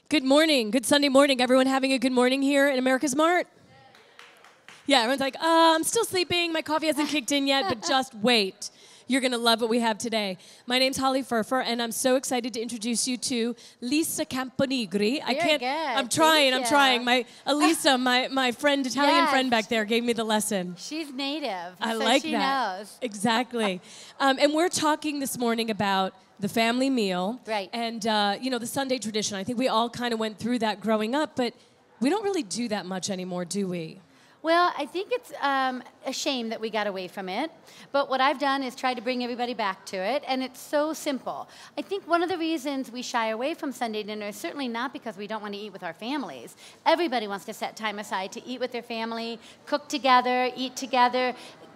Good morning. Good Sunday morning. Everyone having a good morning here in America's Mart? Yeah, everyone's like, I'm still sleeping. My coffee hasn't kicked in yet, but just wait. You're going to love what we have today. My name's Holly Furfer, and I'm so excited to introduce you to Lisa Caponigri. I'm trying. My Elisa, my friend, Italian friend back there, gave me the lesson. She's native. I like she that. knows. Exactly. And we're talking this morning about the family meal. Right. And, the Sunday tradition. I think we all kind of went through that growing up, but we don't really do that much anymore, do we? Well, I think it's a shame that we got away from it. But what I've done is try to bring everybody back to it, and it's so simple. I think one of the reasons we shy away from Sunday dinner is certainly not because we don't want to eat with our families. Everybody wants to set time aside to eat with their family, cook together, eat together,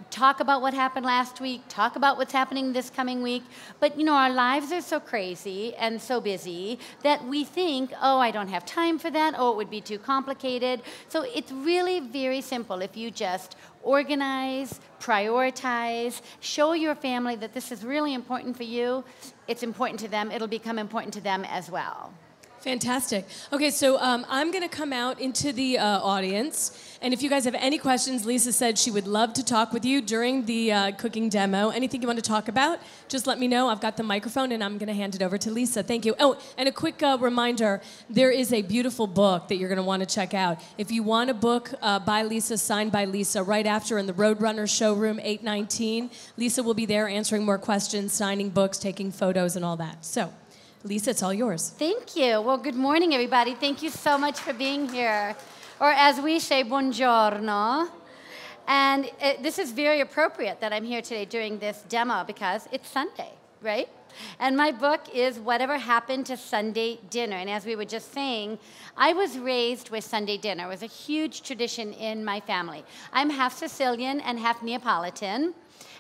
talk about what happened last week, talk about what's happening this coming week. But, our lives are so crazy and so busy that we think, oh, I don't have time for that. Oh, it would be too complicated. So it's really very simple if you just organize, prioritize, show your family that this is really important for you. It's important to them. It'll become important to them as well. Fantastic. Okay, so I'm going to come out into the audience, and if you guys have any questions, Lisa said she would love to talk with you during the cooking demo. Anything you want to talk about, just let me know. I've got the microphone, and I'm going to hand it over to Lisa. Thank you. Oh, and a quick reminder, there is a beautiful book that you're going to want to check out. If you want a book by Lisa, signed by Lisa, right after in the Roadrunner showroom, 819, Lisa will be there answering more questions, signing books, taking photos, and all that. So, Lisa, it's all yours. Thank you. Well, good morning, everybody. Thank you so much for being here. Or as we say, buongiorno. And this is very appropriate that I'm here today doing this demo because it's Sunday, right? And my book is Whatever Happened to Sunday Dinner. And as we were just saying, I was raised with Sunday dinner. It was a huge tradition in my family. I'm half Sicilian and half Neapolitan.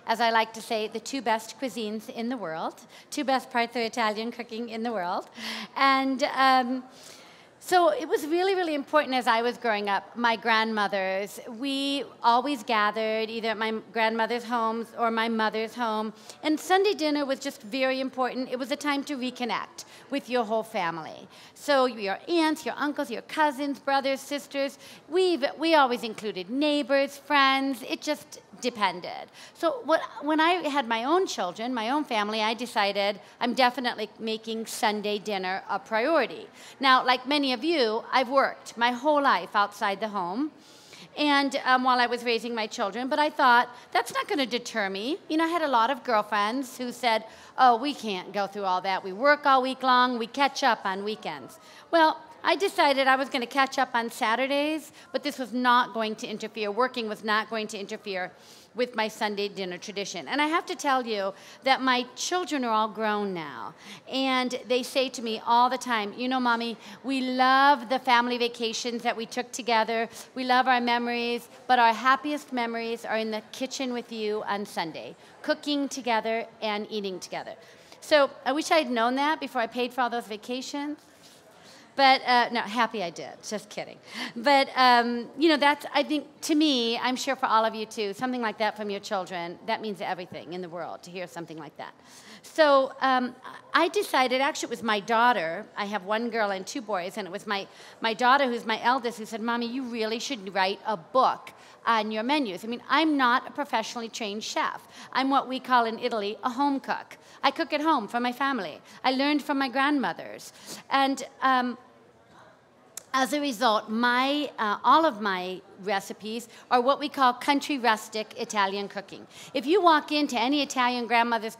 As I like to say, the two best cuisines in the world, two best parts of Italian cooking in the world. And so it was really, really important as I was growing up. My grandmothers, we always gathered either at my grandmother's homes or my mother's home. And Sunday dinner was just very important. It was a time to reconnect with your whole family. So your aunts, your uncles, your cousins, brothers, sisters, we always included neighbors, friends. It just depended. So when I had my own children, my own family, I decided I'm definitely making Sunday dinner a priority. Now, like many of you, I've worked my whole life outside the home and while I was raising my children, but I thought, that's not going to deter me. I had a lot of girlfriends who said, oh, we can't go through all that. We work all week long. We catch up on weekends. Well, I decided I was going to catch up on Saturdays, but this was not going to interfere. Working was not going to interfere with my Sunday dinner tradition. And I have to tell you that my children are all grown now. And they say to me all the time, Mommy, we love the family vacations that we took together. We love our memories, but our happiest memories are in the kitchen with you on Sunday, cooking together and eating together. So I wish I'd known that before I paid for all those vacations. But, no, happy I did. Just kidding. But, that's, I think, to me, I'm sure for all of you too, something like that from your children, that means everything in the world to hear something like that. So I decided, actually, it was my daughter. I have one girl and two boys, and it was my daughter, who's my eldest, who said, Mommy, you really should write a book on your menus. I mean, I'm not a professionally trained chef. I'm what we call in Italy a home cook. I cook at home for my family. I learned from my grandmothers. And as a result, all of my recipes are what we call country rustic Italian cooking. If you walk into any Italian grandmother's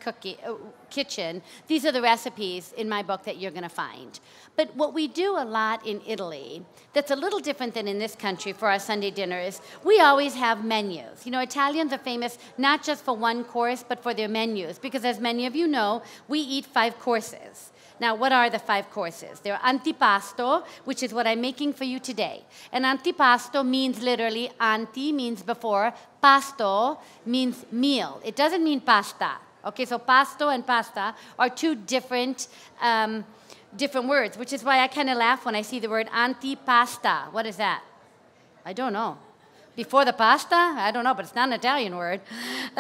kitchen, these are the recipes in my book that you're going to find. But what we do a lot in Italy that's a little different than in this country for our Sunday dinner is we always have menus. Italians are famous not just for one course, but for their menus, because as many of you know, we eat 5 courses. Now, what are the 5 courses? They're antipasto, which is what I'm making for you today. And antipasto means literally, anti means before, pasto means meal. It doesn't mean pasta. Okay, so pasto and pasta are two different words, which is why I kind of laugh when I see the word antipasta. What is that? I don't know. Before the pasta? I don't know, but it's not an Italian word.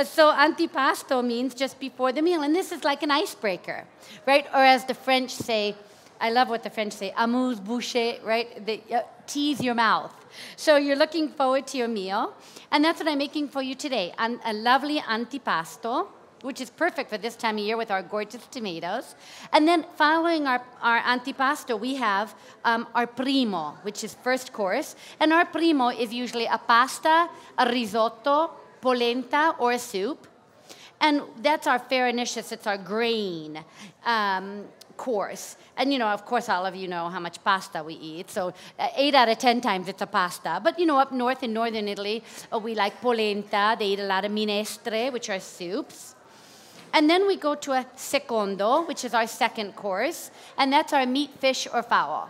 So antipasto means just before the meal. And this is like an icebreaker, right? Or as the French say, I love what the French say, amuse-bouche, right? Tease your mouth. So you're looking forward to your meal. And that's what I'm making for you today, a lovely antipasto, which is perfect for this time of year with our gorgeous tomatoes. And then following our antipasto, we have our primo, which is first course. And our primo is usually a pasta, a risotto, polenta, or a soup. And that's our farinicious, it's our grain course. And, you know, of course, all of you know how much pasta we eat. So 8 out of 10 times it's a pasta. But, you know, up north in northern Italy, we like polenta. They eat a lot of minestre, which are soups. And then we go to a secondo, which is our second course. And that's our meat, fish, or fowl.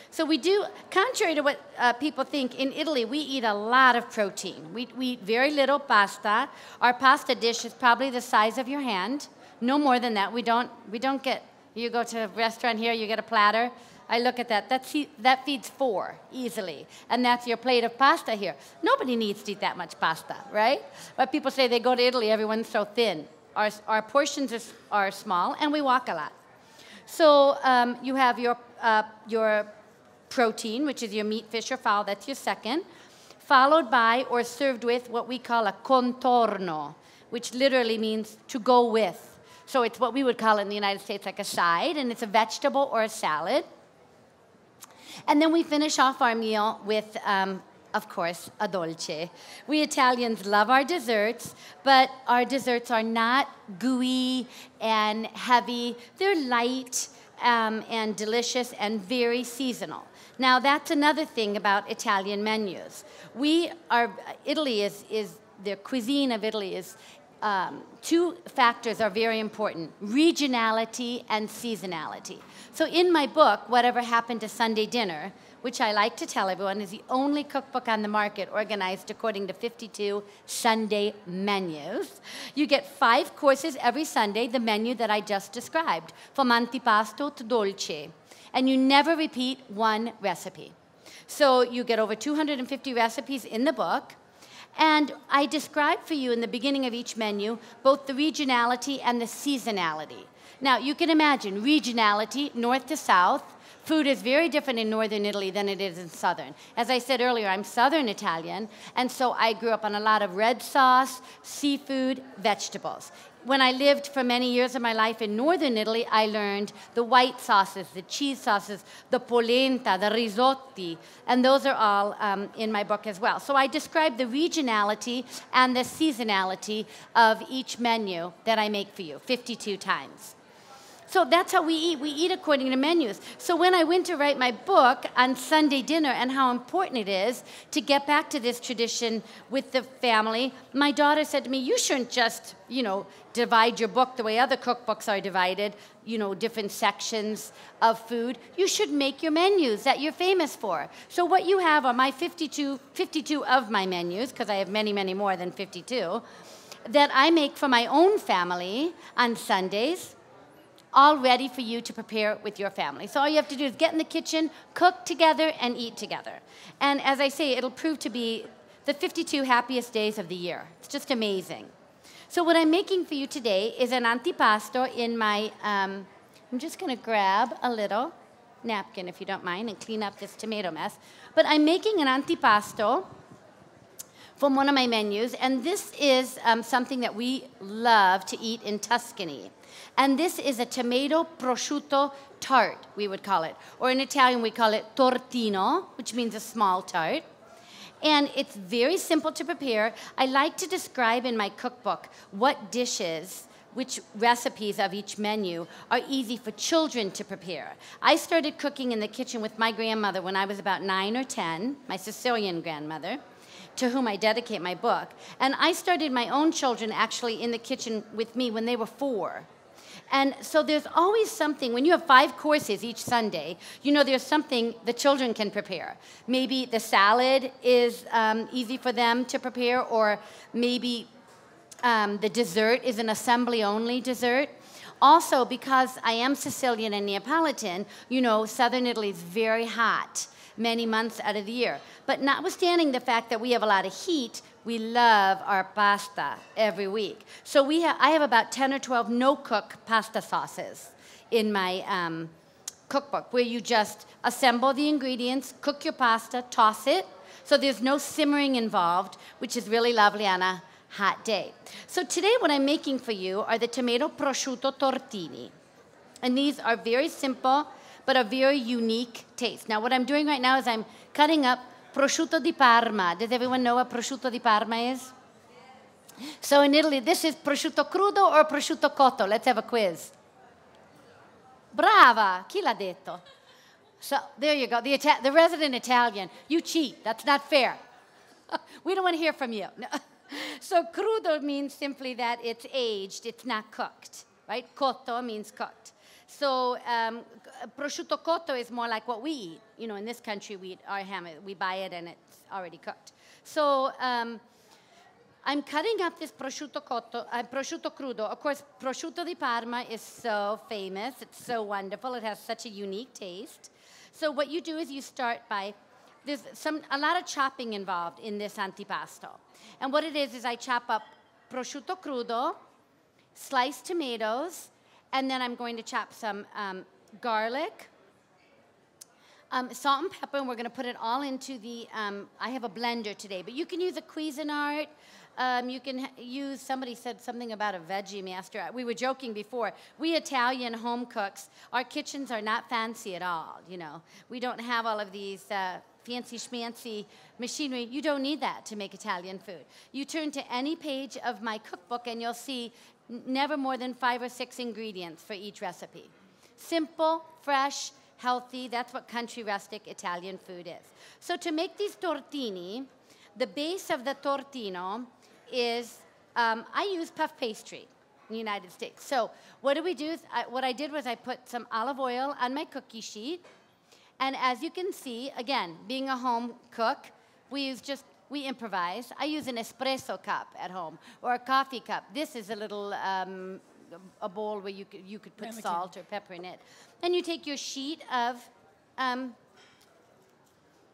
So we do, contrary to what people think, in Italy, we eat a lot of protein. We eat very little pasta. Our pasta dish is probably the size of your hand. No more than that. We don't get, you go to a restaurant here, you get a platter. I look at that. That feeds 4 easily. And that's your plate of pasta here. Nobody needs to eat that much pasta, right? But people say they go to Italy, everyone's so thin. Our portions are small, and we walk a lot. So you have your protein, which is your meat, fish, or fowl. That's your second. Followed by or served with what we call a contorno, which literally means to go with. So it's what we would call in the United States like a side, and it's a vegetable or a salad. And then we finish off our meal with, of course, a dolce. We Italians love our desserts, but our desserts are not gooey and heavy. They're light and delicious and very seasonal. Now, that's another thing about Italian menus. Italy is the cuisine of Italy is, 2 factors are very important, regionality and seasonality. So in my book, Whatever Happened to Sunday Dinner, which I like to tell everyone is the only cookbook on the market organized according to 52 Sunday menus. You get 5 courses every Sunday, the menu that I just described, from antipasto to dolce. And you never repeat 1 recipe. So you get over 250 recipes in the book. And I describe for you in the beginning of each menu both the regionality and the seasonality. Now, you can imagine regionality, north to south. Food is very different in northern Italy than it is in southern. As I said earlier, I'm southern Italian, and so I grew up on a lot of red sauce, seafood, vegetables. When I lived for many years of my life in northern Italy, I learned the white sauces, the cheese sauces, the polenta, the risotti, and those are all in my book as well. So I describe the regionality and the seasonality of each menu that I make for you 52 times. So that's how we eat. We eat according to menus. So when I went to write my book on Sunday dinner and how important it is to get back to this tradition with the family, my daughter said to me, you shouldn't just, divide your book the way other cookbooks are divided, different sections of food. You should make your menus that you're famous for. So what you have are my 52 of my menus, because I have many, many more than 52, that I make for my own family on Sundays, all ready for you to prepare with your family. So all you have to do is get in the kitchen, cook together, and eat together. And as I say, it'll prove to be the 52 happiest days of the year. It's just amazing. So what I'm making for you today is an antipasto in my, I'm just going to grab a little napkin, if you don't mind, and clean up this tomato mess. But I'm making an antipasto from one of my menus, and this is something that we love to eat in Tuscany. And this is a tomato prosciutto tart, we would call it. Or in Italian, we call it tortino, which means a small tart. And it's very simple to prepare. I like to describe in my cookbook what dishes, which recipes of each menu are easy for children to prepare. I started cooking in the kitchen with my grandmother when I was about 9 or 10, my Sicilian grandmother, to whom I dedicate my book. And I started my own children actually in the kitchen with me when they were 4. And so there's always something, when you have 5 courses each Sunday, there's something the children can prepare. Maybe the salad is easy for them to prepare, or maybe the dessert is an assembly-only dessert. Also, because I am Sicilian and Neapolitan, southern Italy is very hot many months out of the year. But notwithstanding the fact that we have a lot of heat, we love our pasta every week. So I have about 10 or 12 no-cook pasta sauces in my cookbook where you just assemble the ingredients, cook your pasta, toss it. So there's no simmering involved, which is really lovely on a hot day. So today what I'm making for you are the tomato prosciutto tortini. And these are very simple, but a very unique taste. Now what I'm doing right now is I'm cutting up prosciutto di Parma. Does everyone know what prosciutto di Parma is? So in Italy, this is prosciutto crudo or prosciutto cotto. Let's have a quiz. Brava! Chi l'ha detto? So there you go, the resident Italian. You cheat, that's not fair. We don't want to hear from you. No. So crudo means simply that it's aged, it's not cooked, right? Cotto means cooked. So prosciutto cotto is more like what we eat. You know, in this country, we eat our ham, we buy it and it's already cooked. So I'm cutting up this prosciutto crudo. Of course, prosciutto di Parma is so famous. It's so wonderful. It has such a unique taste. So what you do is you start by, there's a lot of chopping involved in this antipasto. And what it is I chop up prosciutto crudo, sliced tomatoes, and then I'm going to chop some garlic, salt and pepper, and we're going to put it all into the, I have a blender today, but you can use a Cuisinart. You can use, somebody said something about a veggie master. We were joking before. We Italian home cooks, our kitchens are not fancy at all, you know. We don't have all of these fancy schmancy machinery. You don't need that to make Italian food. You turn to any page of my cookbook and you'll see never more than 5 or 6 ingredients for each recipe. Simple, fresh, healthy, that's what country rustic Italian food is. So to make these tortini, the base of the tortino is, I use puff pastry in the United States. So what do we do? What I did was I put some olive oil on my cookie sheet. And as you can see, again, being a home cook, we improvise. I use an espresso cup at home or a coffee cup. This is a little, a bowl where you could put salt or pepper in it. Then you take your sheet of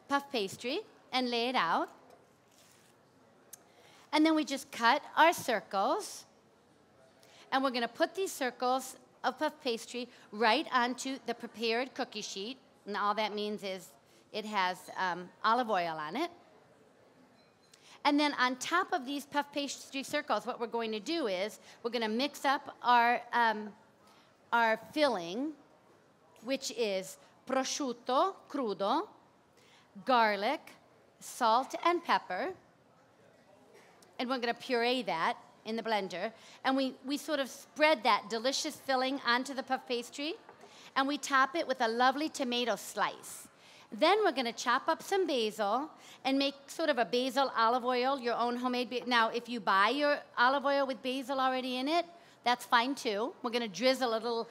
puff pastry and lay it out. And then we just cut our circles. And we're going to put these circles of puff pastry right onto the prepared cookie sheet. And all that means is it has olive oil on it. And then on top of these puff pastry circles, what we're going to do is we're going to mix up our filling, which is prosciutto crudo, garlic, salt, and pepper. And we're going to puree that in the blender. And we sort of spread that delicious filling onto the puff pastry. And we top it with a lovely tomato slice. Then we're going to chop up some basil and make sort of a basil olive oil, your own homemade. Now, if you buy your olive oil with basil already in it, that's fine too. We're going to drizzle a little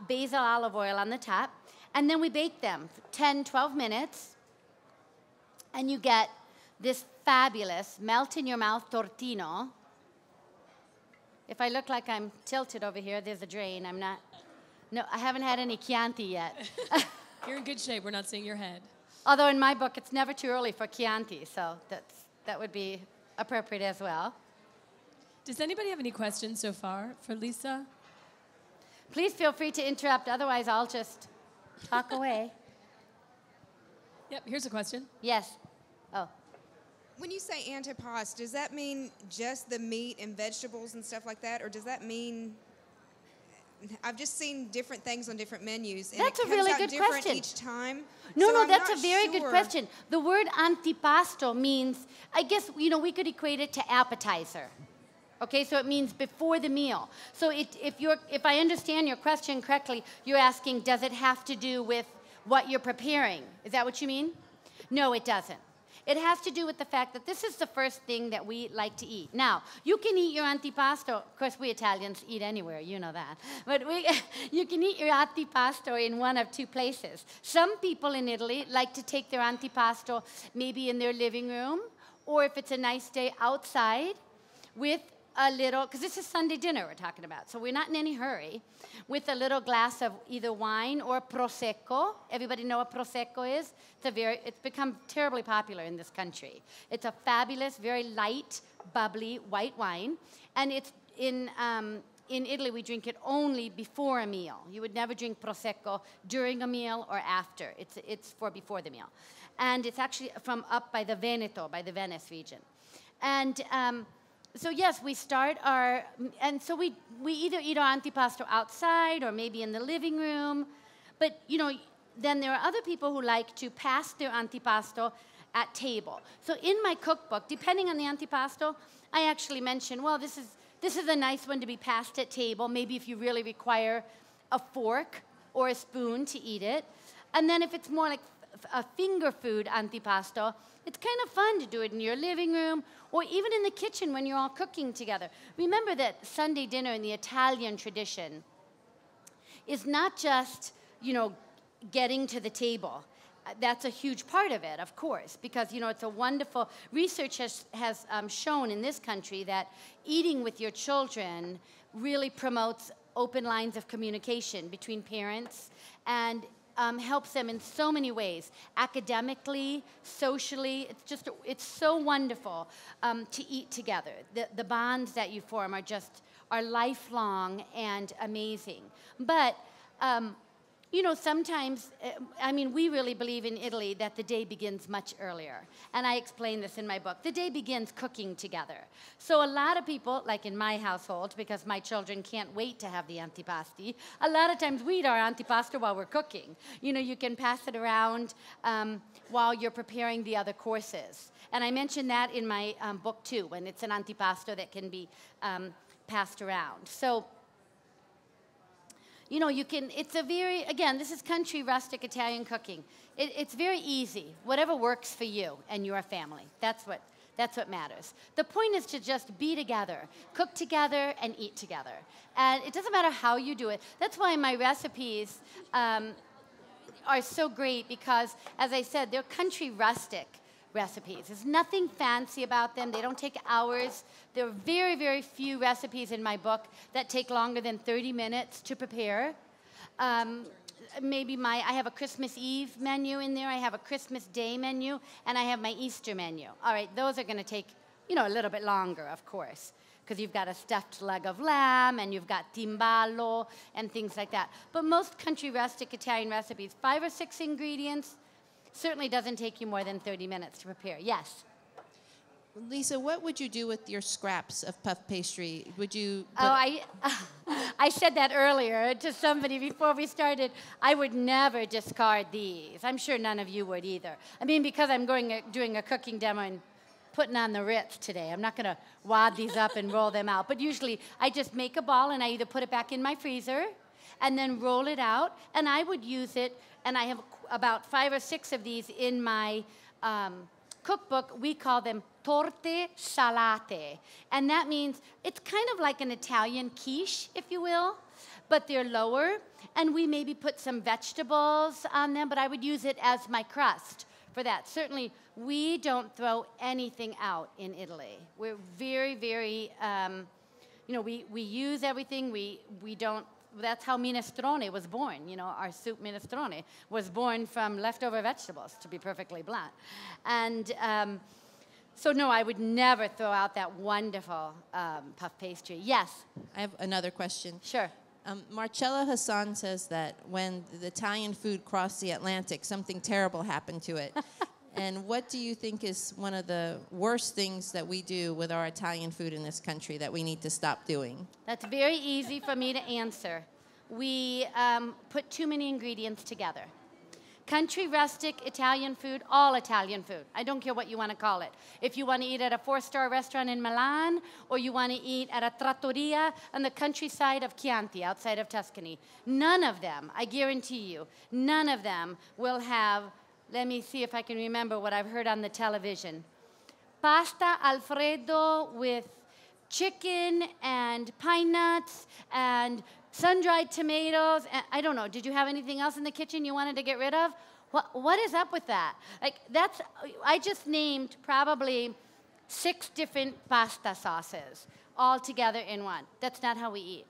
basil olive oil on the top. And then we bake them for 10, 12 minutes. And you get this fabulous melt-in-your-mouth tortino. If I look like I'm tilted over here, there's a drain. I'm not. No, I haven't had any Chianti yet. You're in good shape. We're not seeing your head. Although in my book, it's never too early for Chianti, so that would be appropriate as well. Does anybody have any questions so far for Lisa? Please feel free to interrupt. Otherwise, I'll just talk away. Yep, here's a question. Yes. Oh. When you say antipasto, does that mean just the meat and vegetables and stuff like that, or does that mean... I've just seen different things on different menus, and that's it a comes really out good different question. each time. No, so no, I'm that's a not very sure. good question. The word antipasto means, I guess, you know, we could equate it to appetizer. Okay, so it means before the meal. So if I understand your question correctly, you're asking, does it have to do with what you're preparing? Is that what you mean? No, it doesn't. It has to do with the fact that this is the first thing that we like to eat. Now, you can eat your antipasto. Of course, we Italians eat anywhere, you know that. But you can eat your antipasto in one of two places. Some people in Italy like to take their antipasto maybe in their living room, or if it's a nice day outside with a little, because this is Sunday dinner we're talking about, so we're not in any hurry, with a little glass of either wine or Prosecco. Everybody know what Prosecco is? It's become terribly popular in this country. It's a fabulous, very light, bubbly white wine, and it's in in Italy, we drink it only before a meal. You would never drink Prosecco during a meal or after. It's for before the meal. And it's actually from up by the Veneto, by the Venice region. And so yes, we start our, and so we either eat our antipasto outside or maybe in the living room. But, you know, then there are other people who like to pass their antipasto at table. So in my cookbook, depending on the antipasto, I actually mention, well, this is a nice one to be passed at table, maybe if you really require a fork or a spoon to eat it. And then if it's more like a finger food antipasto, it's kind of fun to do it in your living room or even in the kitchen when you're all cooking together. Remember that Sunday dinner in the Italian tradition is not just, you know, getting to the table. That's a huge part of it, of course, because, you know, it's a wonderful, research has shown in this country that eating with your children really promotes open lines of communication between parents and helps them in so many ways, academically, socially. It's so wonderful to eat together. The bonds that you form are lifelong and amazing. But, you know, sometimes, I mean, we really believe in Italy that the day begins much earlier. And I explain this in my book. The day begins cooking together. So a lot of people, like in my household, because my children can't wait to have the antipasti, a lot of times we eat our antipasto while we're cooking. You know, you can pass it around while you're preparing the other courses. And I mention that in my book, too, when it's an antipasto that can be passed around. So, you know, it's a very, again, this is country rustic Italian cooking. It's very easy, whatever works for you and your family. That's what matters. The point is to just be together, cook together, and eat together. And it doesn't matter how you do it. That's why my recipes are so great because, as I said, they're country rustic recipes. There's nothing fancy about them. They don't take hours. There are very, very few recipes in my book that take longer than 30 minutes to prepare. Maybe I have a Christmas Eve menu in there. I have a Christmas Day menu, and I have my Easter menu. All right, those are going to take, you know, a little bit longer, of course, because you've got a stuffed leg of lamb, and you've got timballo, and things like that. But most country rustic Italian recipes, 5 or 6 ingredients, certainly doesn't take you more than 30 minutes to prepare. Yes? Lisa, what would you do with your scraps of puff pastry? Would you... I said that earlier to somebody before we started. I would never discard these. I'm sure none of you would either. I mean, because I'm doing a cooking demo and putting on the Ritz today, I'm not going to wad these up and roll them out. But usually I just make a ball and I either put it back in my freezer and then roll it out, and I would use it, and I have about 5 or 6 of these in my cookbook. We call them torte salate, and that means it's kind of like an Italian quiche, if you will, but they're lower, and we maybe put some vegetables on them, but I would use it as my crust for that. Certainly, we don't throw anything out in Italy. We're very, very, you know, we use everything. We don't. That's how minestrone was born. You know, our soup minestrone was born from leftover vegetables, to be perfectly blunt. And so, no, I would never throw out that wonderful puff pastry. Yes? I have another question. Sure. Marcella Hassan says that when the Italian food crossed the Atlantic, something terrible happened to it. And what do you think is one of the worst things that we do with our Italian food in this country that we need to stop doing? That's very easy for me to answer. We put too many ingredients together. Country, rustic, Italian food, all Italian food. I don't care what you want to call it. If you want to eat at a 4-star restaurant in Milan, or you want to eat at a trattoria on the countryside of Chianti, outside of Tuscany, none of them, I guarantee you, none of them will have, let me see if I can remember what I've heard on the television. Pasta Alfredo with chicken and pine nuts and sun-dried tomatoes. And I don't know, did you have anything else in the kitchen you wanted to get rid of? What is up with that? Like, I just named probably 6 different pasta sauces all together in one. That's not how we eat.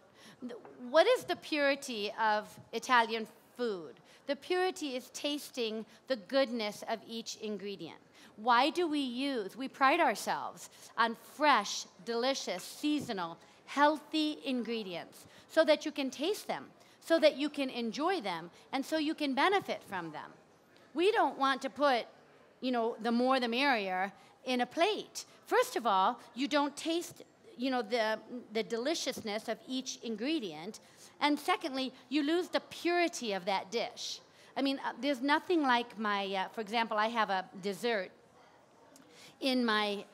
What is the purity of Italian food? The purity is tasting the goodness of each ingredient. Why do we pride ourselves on fresh, delicious, seasonal, healthy ingredients so that you can taste them, so that you can enjoy them, and so you can benefit from them. We don't want to put, you know, the more the merrier in a plate. First of all, you don't taste, you know, the deliciousness of each ingredient. And secondly, you lose the purity of that dish. I mean, there's nothing like my, for example, I have a dessert in my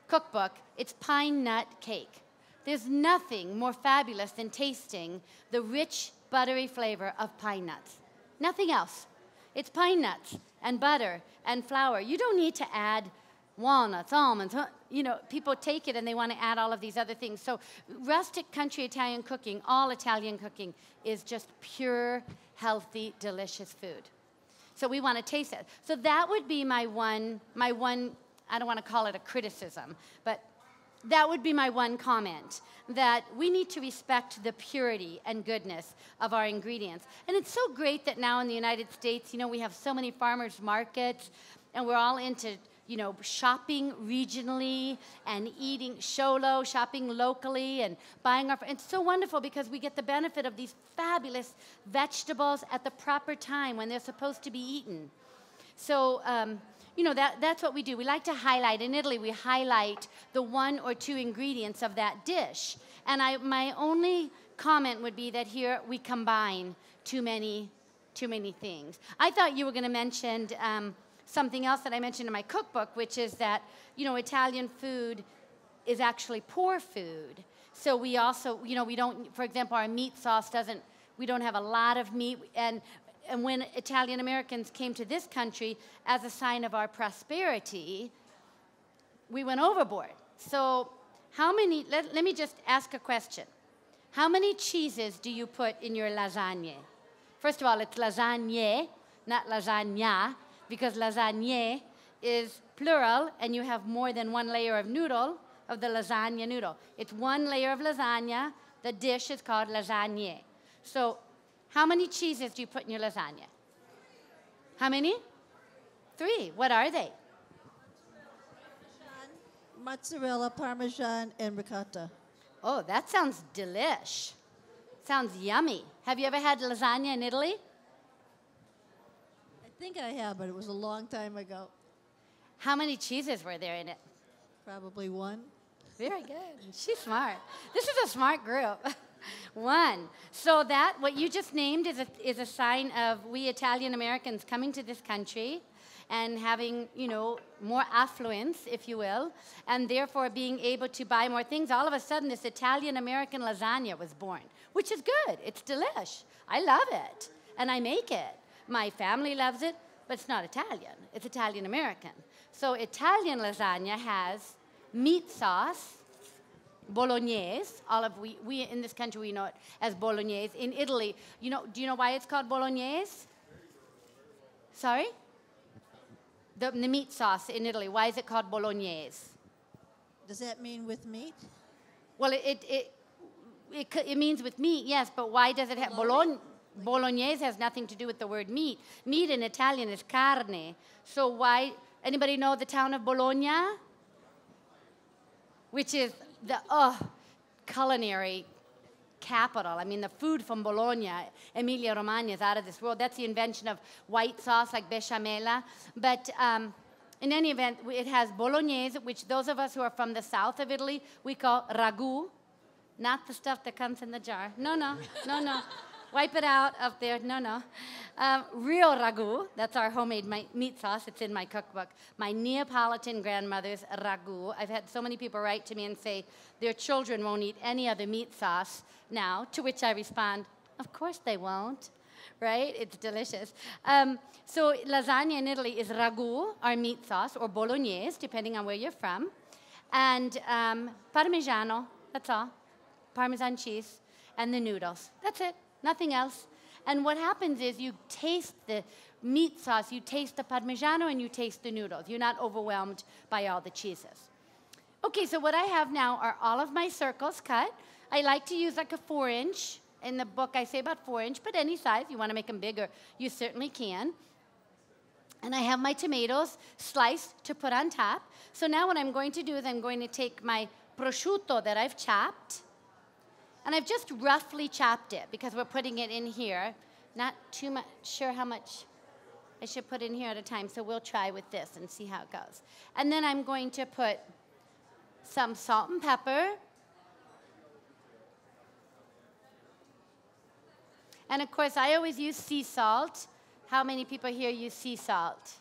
cookbook. It's pine nut cake. There's nothing more fabulous than tasting the rich, buttery flavor of pine nuts. Nothing else. It's pine nuts and butter and flour. You don't need to add walnuts, almonds. You know, people take it and they want to add all of these other things. So rustic country Italian cooking, all Italian cooking, is just pure, healthy, delicious food. So we want to taste it. So that would be my one, I don't want to call it a criticism, but that would be my one comment, that we need to respect the purity and goodness of our ingredients. And it's so great that now in the United States, you know, we have so many farmers markets, and we're all into, you know, shopping regionally and eating sholo, shopping locally and buying our, it's so wonderful because we get the benefit of these fabulous vegetables at the proper time when they're supposed to be eaten. So, you know, that's what we do. We like to highlight. In Italy, we highlight the one or two ingredients of that dish. And my only comment would be that here we combine too many things. I thought you were going to mention something else that I mentioned in my cookbook, which is that, you know, Italian food is actually poor food. So we also, you know, we don't, for example, our meat sauce doesn't, we don't have a lot of meat. And when Italian Americans came to this country, as a sign of our prosperity, we went overboard. So how many, let me just ask a question. How many cheeses do you put in your lasagne? First of all, it's lasagne, not lasagna, because lasagne is plural, and you have more than one layer of noodle, of the lasagna noodle. It's one layer of lasagna. The dish is called lasagne. So how many cheeses do you put in your lasagna? How many? 3. What are they? Mozzarella, Parmesan, and ricotta. Oh, that sounds delish. Sounds yummy. Have you ever had lasagna in Italy? I think I have, but it was a long time ago. How many cheeses were there in it? Probably 1. Very good. She's smart. This is a smart group. 1. So that, what you just named is a sign of we Italian Americans coming to this country and having, you know, more affluence, if you will, and therefore being able to buy more things. All of a sudden, this Italian American lasagna was born, which is good. It's delish. I love it, and I make it. My family loves it, but it's not Italian. It's Italian American. So Italian lasagna has meat sauce, bolognese. We in this country, we know it as bolognese. In Italy, you know, do you know why it's called bolognese? Sorry? The meat sauce in Italy, why is it called bolognese? Does that mean with meat? Well, it means with meat, yes, but why does it have bolognese has nothing to do with the word meat. Meat in Italian is carne. So why, anybody know the town of Bologna? Which is the culinary capital. I mean, the food from Bologna, Emilia-Romagna, is out of this world. That's the invention of white sauce like bechamel. But in any event, it has bolognese, which those of us who are from the south of Italy, we call ragu. Not the stuff that comes in the jar. No, no, no, no. Wipe it out up there. No, no. Real ragu. That's our homemade meat sauce. It's in my cookbook. My Neapolitan grandmother's ragu. I've had so many people write to me and say their children won't eat any other meat sauce now, to which I respond, of course they won't, right? It's delicious. So lasagna in Italy is ragu, our meat sauce, or bolognese, depending on where you're from, and parmigiano, that's all, Parmesan cheese, and the noodles. That's it. Nothing else. And what happens is you taste the meat sauce, you taste the Parmigiano, and you taste the noodles. You're not overwhelmed by all the cheeses. Okay, so what I have now are all of my circles cut. I like to use like a 4-inch. In the book, I say about 4-inch, but any size. You want to make them bigger, you certainly can. And I have my tomatoes sliced to put on top. So now what I'm going to do is I'm going to take my prosciutto that I've chopped, And I've just roughly chopped it because we're putting it in here. Not too much sure how much I should put in here at a time, so we'll try with this and see how it goes. And then I'm going to put some salt and pepper. And of course, I always use sea salt. How many people here use sea salt?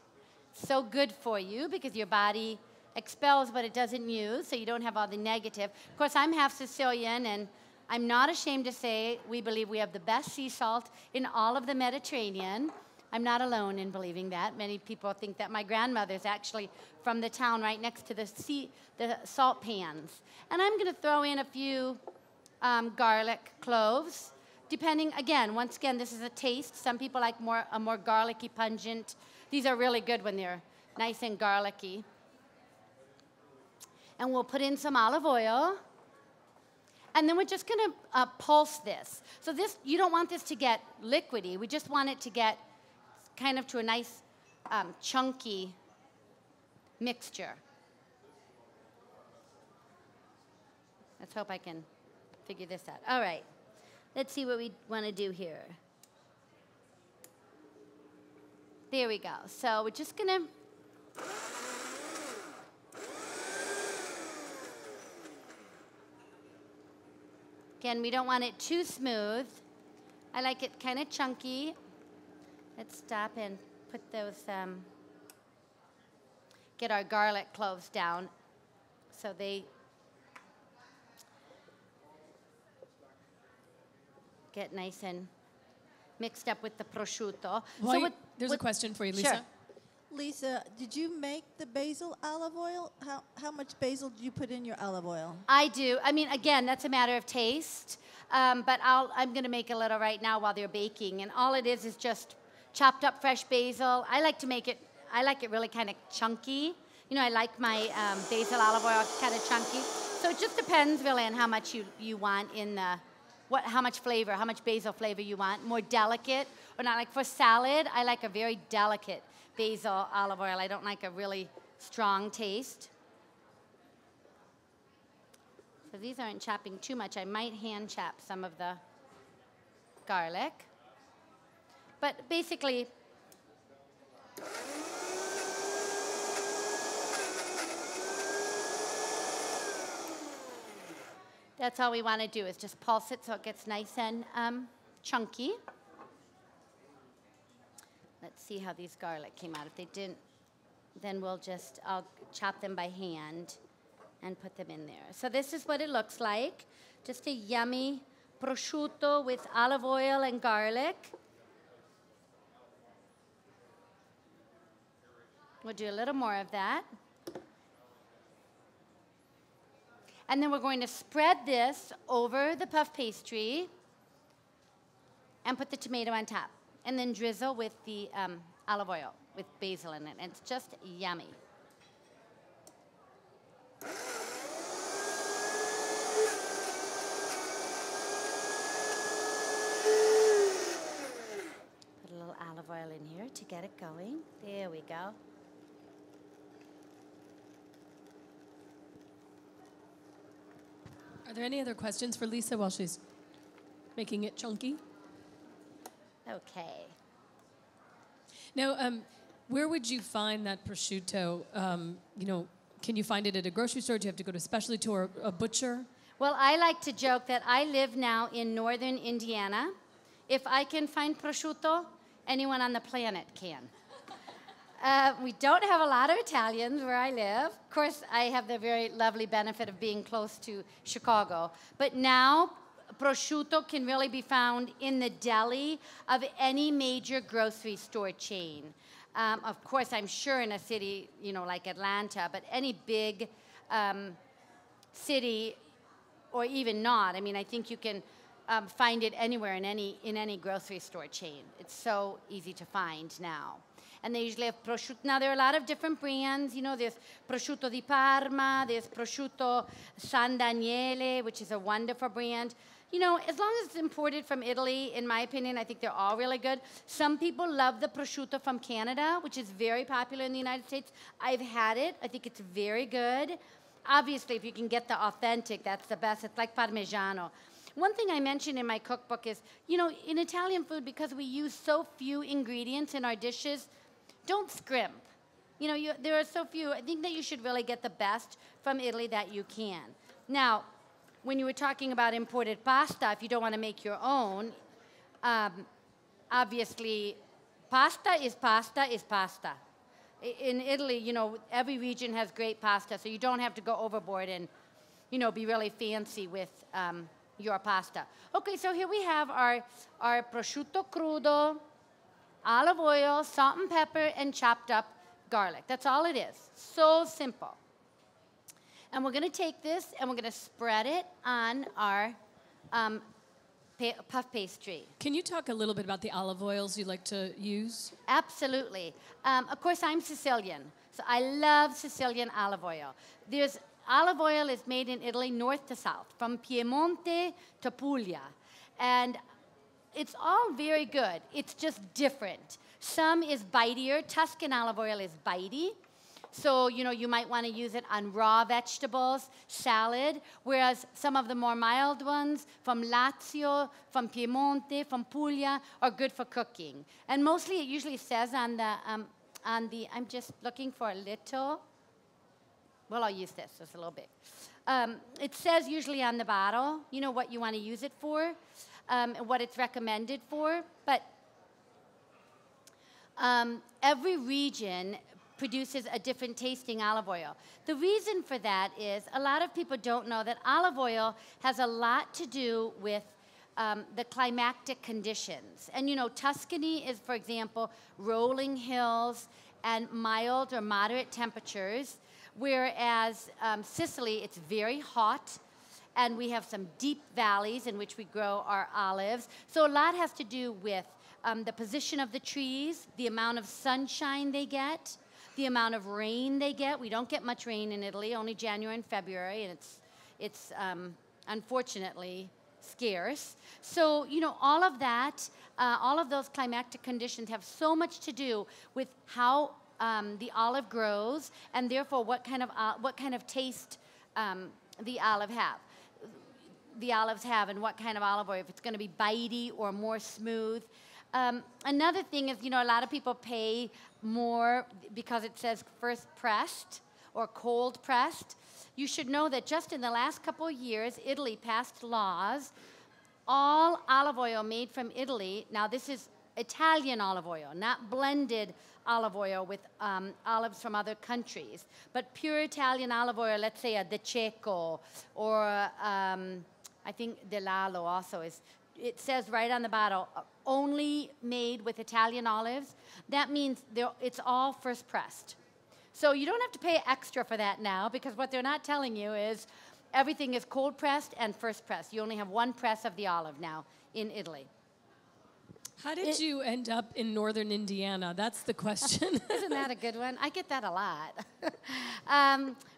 So good for you because your body expels what it doesn't use, so you don't have all the negative. Of course, I'm half Sicilian, and I'm not ashamed to say we believe we have the best sea salt in all of the Mediterranean. I'm not alone in believing that. Many people think that. My grandmother's actually from the town right next to the salt pans. And I'm going to throw in a few garlic cloves. Depending, again, once again, this is a taste. Some people like a more garlicky, pungent. These are really good when they're nice and garlicky. And we'll put in some olive oil. And then we're just going to pulse this. So this, you don't want this to get liquidy. We just want it to get kind of to a nice chunky mixture. Let's hope I can figure this out. All right. Let's see what we want to do here. There we go. So we're just going to... Again, we don't want it too smooth. I like it kind of chunky. Let's stop and put those, get our garlic cloves down so they get nice and mixed up with the prosciutto. There's a question for you, Lisa. Sure. Lisa, did you make the basil olive oil? How much basil did you put in your olive oil? I do. I mean, again, that's a matter of taste. But I'm going to make a little right now while they're baking. And all it is just chopped up fresh basil. I like it really kind of chunky. You know, I like my basil olive oil kind of chunky. So it just depends really on how much you want in the, how much flavor, how much basil flavor you want. More delicate or not. Like for salad, I like a very delicate basil olive oil. I don't like a really strong taste. So these aren't chopping too much. I might hand chop some of the garlic. But basically, that's all we want to do is just pulse it so it gets nice and chunky. Let's see how these garlic came out. If they didn't, then I'll chop them by hand and put them in there. So this is what it looks like. Just a yummy prosciutto with olive oil and garlic. We'll do a little more of that. And then we're going to spread this over the puff pastry and put the tomato on top. And then drizzle with the olive oil with basil in it. And it's just yummy. Put a little olive oil in here to get it going. There we go. Are there any other questions for Lisa while she's making it chunky? Okay. Now, where would you find that prosciutto? Can you find it at a grocery store? Do you have to go to a specialty store, a butcher? Well, I like to joke that I live now in northern Indiana. If I can find prosciutto, anyone on the planet can. We don't have a lot of Italians where I live. Of course, I have the very lovely benefit of being close to Chicago. But now, prosciutto can really be found in the deli of any major grocery store chain. Of course, I'm sure in a city, like Atlanta, but any big city, or even not, I think you can find it anywhere in any grocery store chain. It's so easy to find now. And they usually have prosciutto. Now, there are a lot of different brands. There's prosciutto di Parma, there's prosciutto San Daniele, which is a wonderful brand. As long as it's imported from Italy, in my opinion, I think they're all really good. Some people love the prosciutto from Canada, which is very popular in the United States. I've had it. I think it's very good. Obviously, if you can get the authentic, that's the best. It's like Parmigiano. one thing I mentioned in my cookbook is, in Italian food, because we use so few ingredients in our dishes, don't scrimp. There are so few. I think that you should really get the best from Italy that you can. Now, when you were talking about imported pasta, if you don't want to make your own, obviously, pasta is pasta is pasta. In Italy, every region has great pasta, so you don't have to go overboard and, be really fancy with your pasta. Okay, so here we have our prosciutto crudo, olive oil, salt and pepper, and chopped up garlic. That's all it is. So simple. And we're going to take this and we're going to spread it on our puff pastry. Can you talk a little bit about the olive oils you like to use? Absolutely. Of course, I'm Sicilian, so I love Sicilian olive oil. Olive oil is made in Italy north to south, from Piemonte to Puglia. And it's all very good. It's just different. Some is bitier. Tuscan olive oil is bitey. So, you might want to use it on raw vegetables, salad, whereas some of the more mild ones from Lazio, from Piemonte, from Puglia are good for cooking. And mostly it usually says on the, I'm just looking for a little, well, I'll use this, it's a little big. It says usually on the bottle, what you want to use it for, what it's recommended for, but every region produces a different tasting olive oil. The reason for that is a lot of people don't know that olive oil has a lot to do with the climatic conditions. And Tuscany is, for example, rolling hills and mild or moderate temperatures, whereas Sicily, it's very hot, and we have some deep valleys in which we grow our olives. So a lot has to do with the position of the trees, the amount of sunshine they get, the amount of rain they get. We don't get much rain in Italy, only January and February, and it's unfortunately scarce. So, all of that, all of those climatic conditions have so much to do with how the olive grows, and therefore what kind of taste the olives have, and what kind of olive oil, if it's going to be bitey or more smooth. Another thing is, a lot of people pay more because it says first pressed or cold pressed. You should know that just in the last couple of years, Italy passed laws. All olive oil made from Italy, now this is Italian olive oil, not blended olive oil with olives from other countries, but pure Italian olive oil, let's say a De Cecco, or I think De Lalo also is. It says right on the bottle, only made with Italian olives. That means it's all first pressed. So you don't have to pay extra for that now, because what they're not telling you is everything is cold pressed and first pressed. You only have one press of the olive now in Italy. How did you end up in northern Indiana? That's the question. Isn't that a good one? I get that a lot.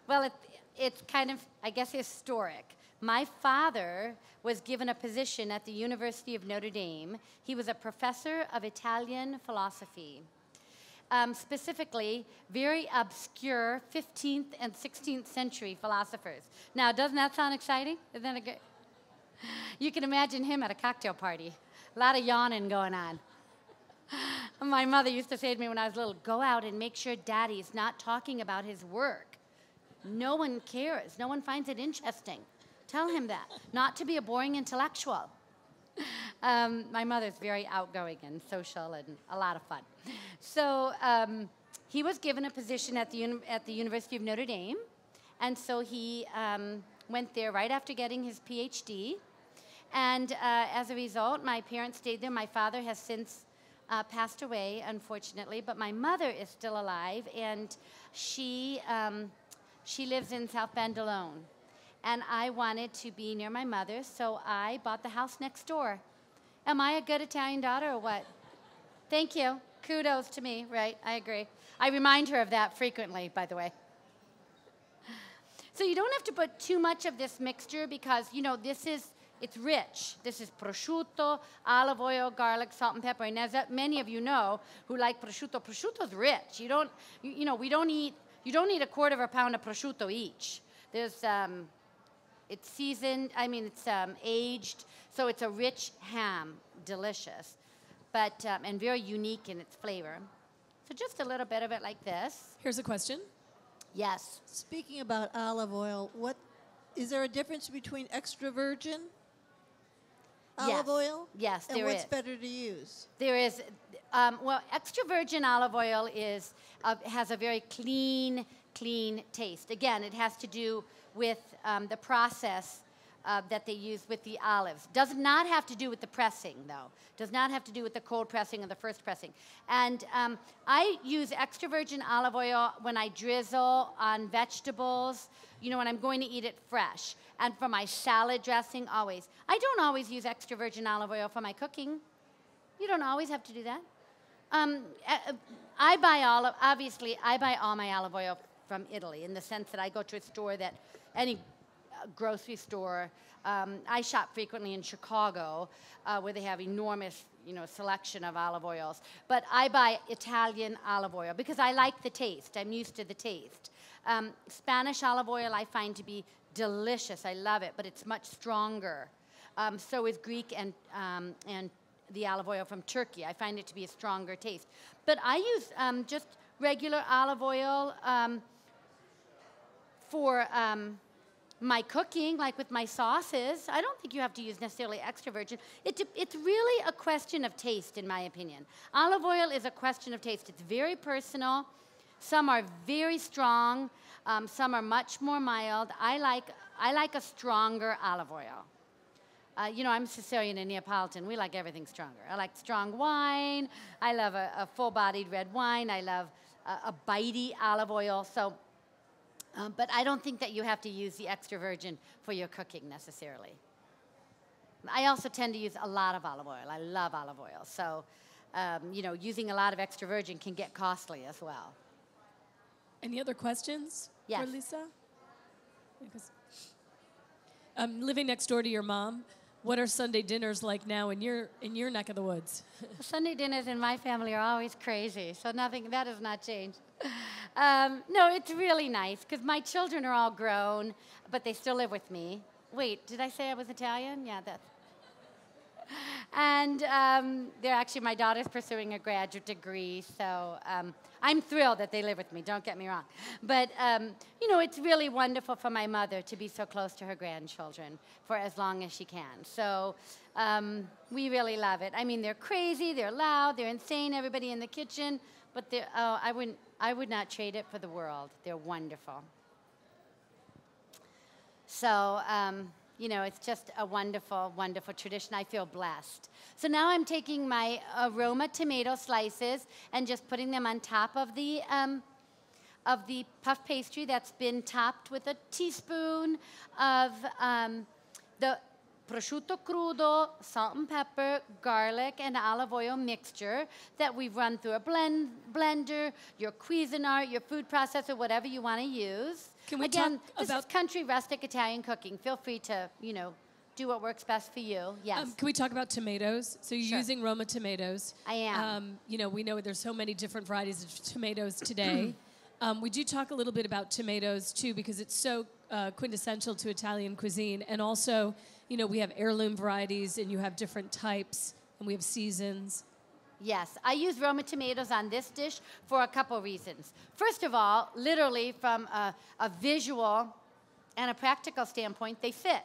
Well, it's kind of, I guess, historic. My father was given a position at the University of Notre Dame. He was a professor of Italian philosophy, specifically very obscure 15th and 16th century philosophers. Now, doesn't that sound exciting? Isn't that a good? You can imagine him at a cocktail party. A lot of yawning going on. My mother used to say to me when I was little, go out and make sure Daddy's not talking about his work. No one cares. No one finds it interesting. Tell him that. Not to be a boring intellectual. My mother's very outgoing and social and a lot of fun. So he was given a position at the University of Notre Dame. And so he went there right after getting his PhD. And as a result, my parents stayed there. My father has since passed away, unfortunately, but my mother is still alive, and she lives in South Bend alone. And I wanted to be near my mother, so I bought the house next door. Am I a good Italian daughter or what? Thank you. Kudos to me, right? I agree. I remind her of that frequently, by the way. So you don't have to put too much of this mixture because, it's rich. This is prosciutto, olive oil, garlic, salt, and pepper. And as many of you know who like prosciutto, prosciutto's rich. You don't need a quarter of a pound of prosciutto each. It's It's seasoned, I mean, it's aged, so it's a rich ham, delicious, but, and very unique in its flavor. So just a little bit of it like this. Here's a question. Yes. Speaking about olive oil, is there a difference between extra virgin olive oil? Yes, there is. And what's better to use? There is, well, extra virgin olive oil has a very clean taste. Again, it has to do with the process that they use with the olives. Does not have to do with the pressing, though. Does not have to do with the cold pressing or the first pressing. And I use extra virgin olive oil when I drizzle on vegetables, you know, when I'm going to eat it fresh. And for my salad dressing, always. I don't always use extra virgin olive oil for my cooking. You don't always have to do that. I buy all my olive oil from Italy, in the sense that I go to a store that, any grocery store. I shop frequently in Chicago, where they have enormous, selection of olive oils. But I buy Italian olive oil because I like the taste. I'm used to the taste. Spanish olive oil I find to be delicious. I love it, but it's much stronger. So is Greek and the olive oil from Turkey. I find it to be a stronger taste. But I use just regular olive oil for my cooking, like with my sauces. I don't think you have to use necessarily extra virgin. It's really a question of taste, in my opinion. Olive oil is a question of taste. It's very personal. Some are very strong. Some are much more mild. I like a stronger olive oil. I'm Sicilian and Neapolitan. We like everything stronger. I like strong wine. I love a full-bodied red wine. I love a bitey olive oil. So, but I don't think that you have to use the extra virgin for your cooking necessarily. I also tend to use a lot of olive oil. I love olive oil. So, using a lot of extra virgin can get costly as well. Any other questions Yes. for Lisa? Living next door to your mom, what are Sunday dinners like now in your neck of the woods? Sunday dinners in my family are always crazy, so that has not changed. No, it's really nice because my children are all grown, but they still live with me. Wait, did I say I was Italian? Yeah, that's. And my daughter's pursuing a graduate degree, so I'm thrilled that they live with me, don't get me wrong. But, it's really wonderful for my mother to be so close to her grandchildren for as long as she can. So we really love it. I mean, they're crazy, they're loud, they're insane, everybody in the kitchen, but I would not trade it for the world. They're wonderful. So, it's just a wonderful, wonderful tradition. I feel blessed. So now I'm taking my aroma tomato slices and just putting them on top of the puff pastry that's been topped with a teaspoon of the prosciutto crudo, salt and pepper, garlic, and olive oil mixture that we've run through a blender, your Cuisinart, your food processor, whatever you want to use. Can we Again, talk this about is country rustic Italian cooking. Feel free to, do what works best for you. Yes. Can we talk about tomatoes? So you're Sure. using Roma tomatoes. I am. We know there's so many different varieties of tomatoes today. Would you talk a little bit about tomatoes, too, because it's so quintessential to Italian cuisine. And also, we have heirloom varieties, and you have different types, and we have seasons. Yes, I use Roma tomatoes on this dish for a couple reasons. First of all, literally from a visual and a practical standpoint, they fit.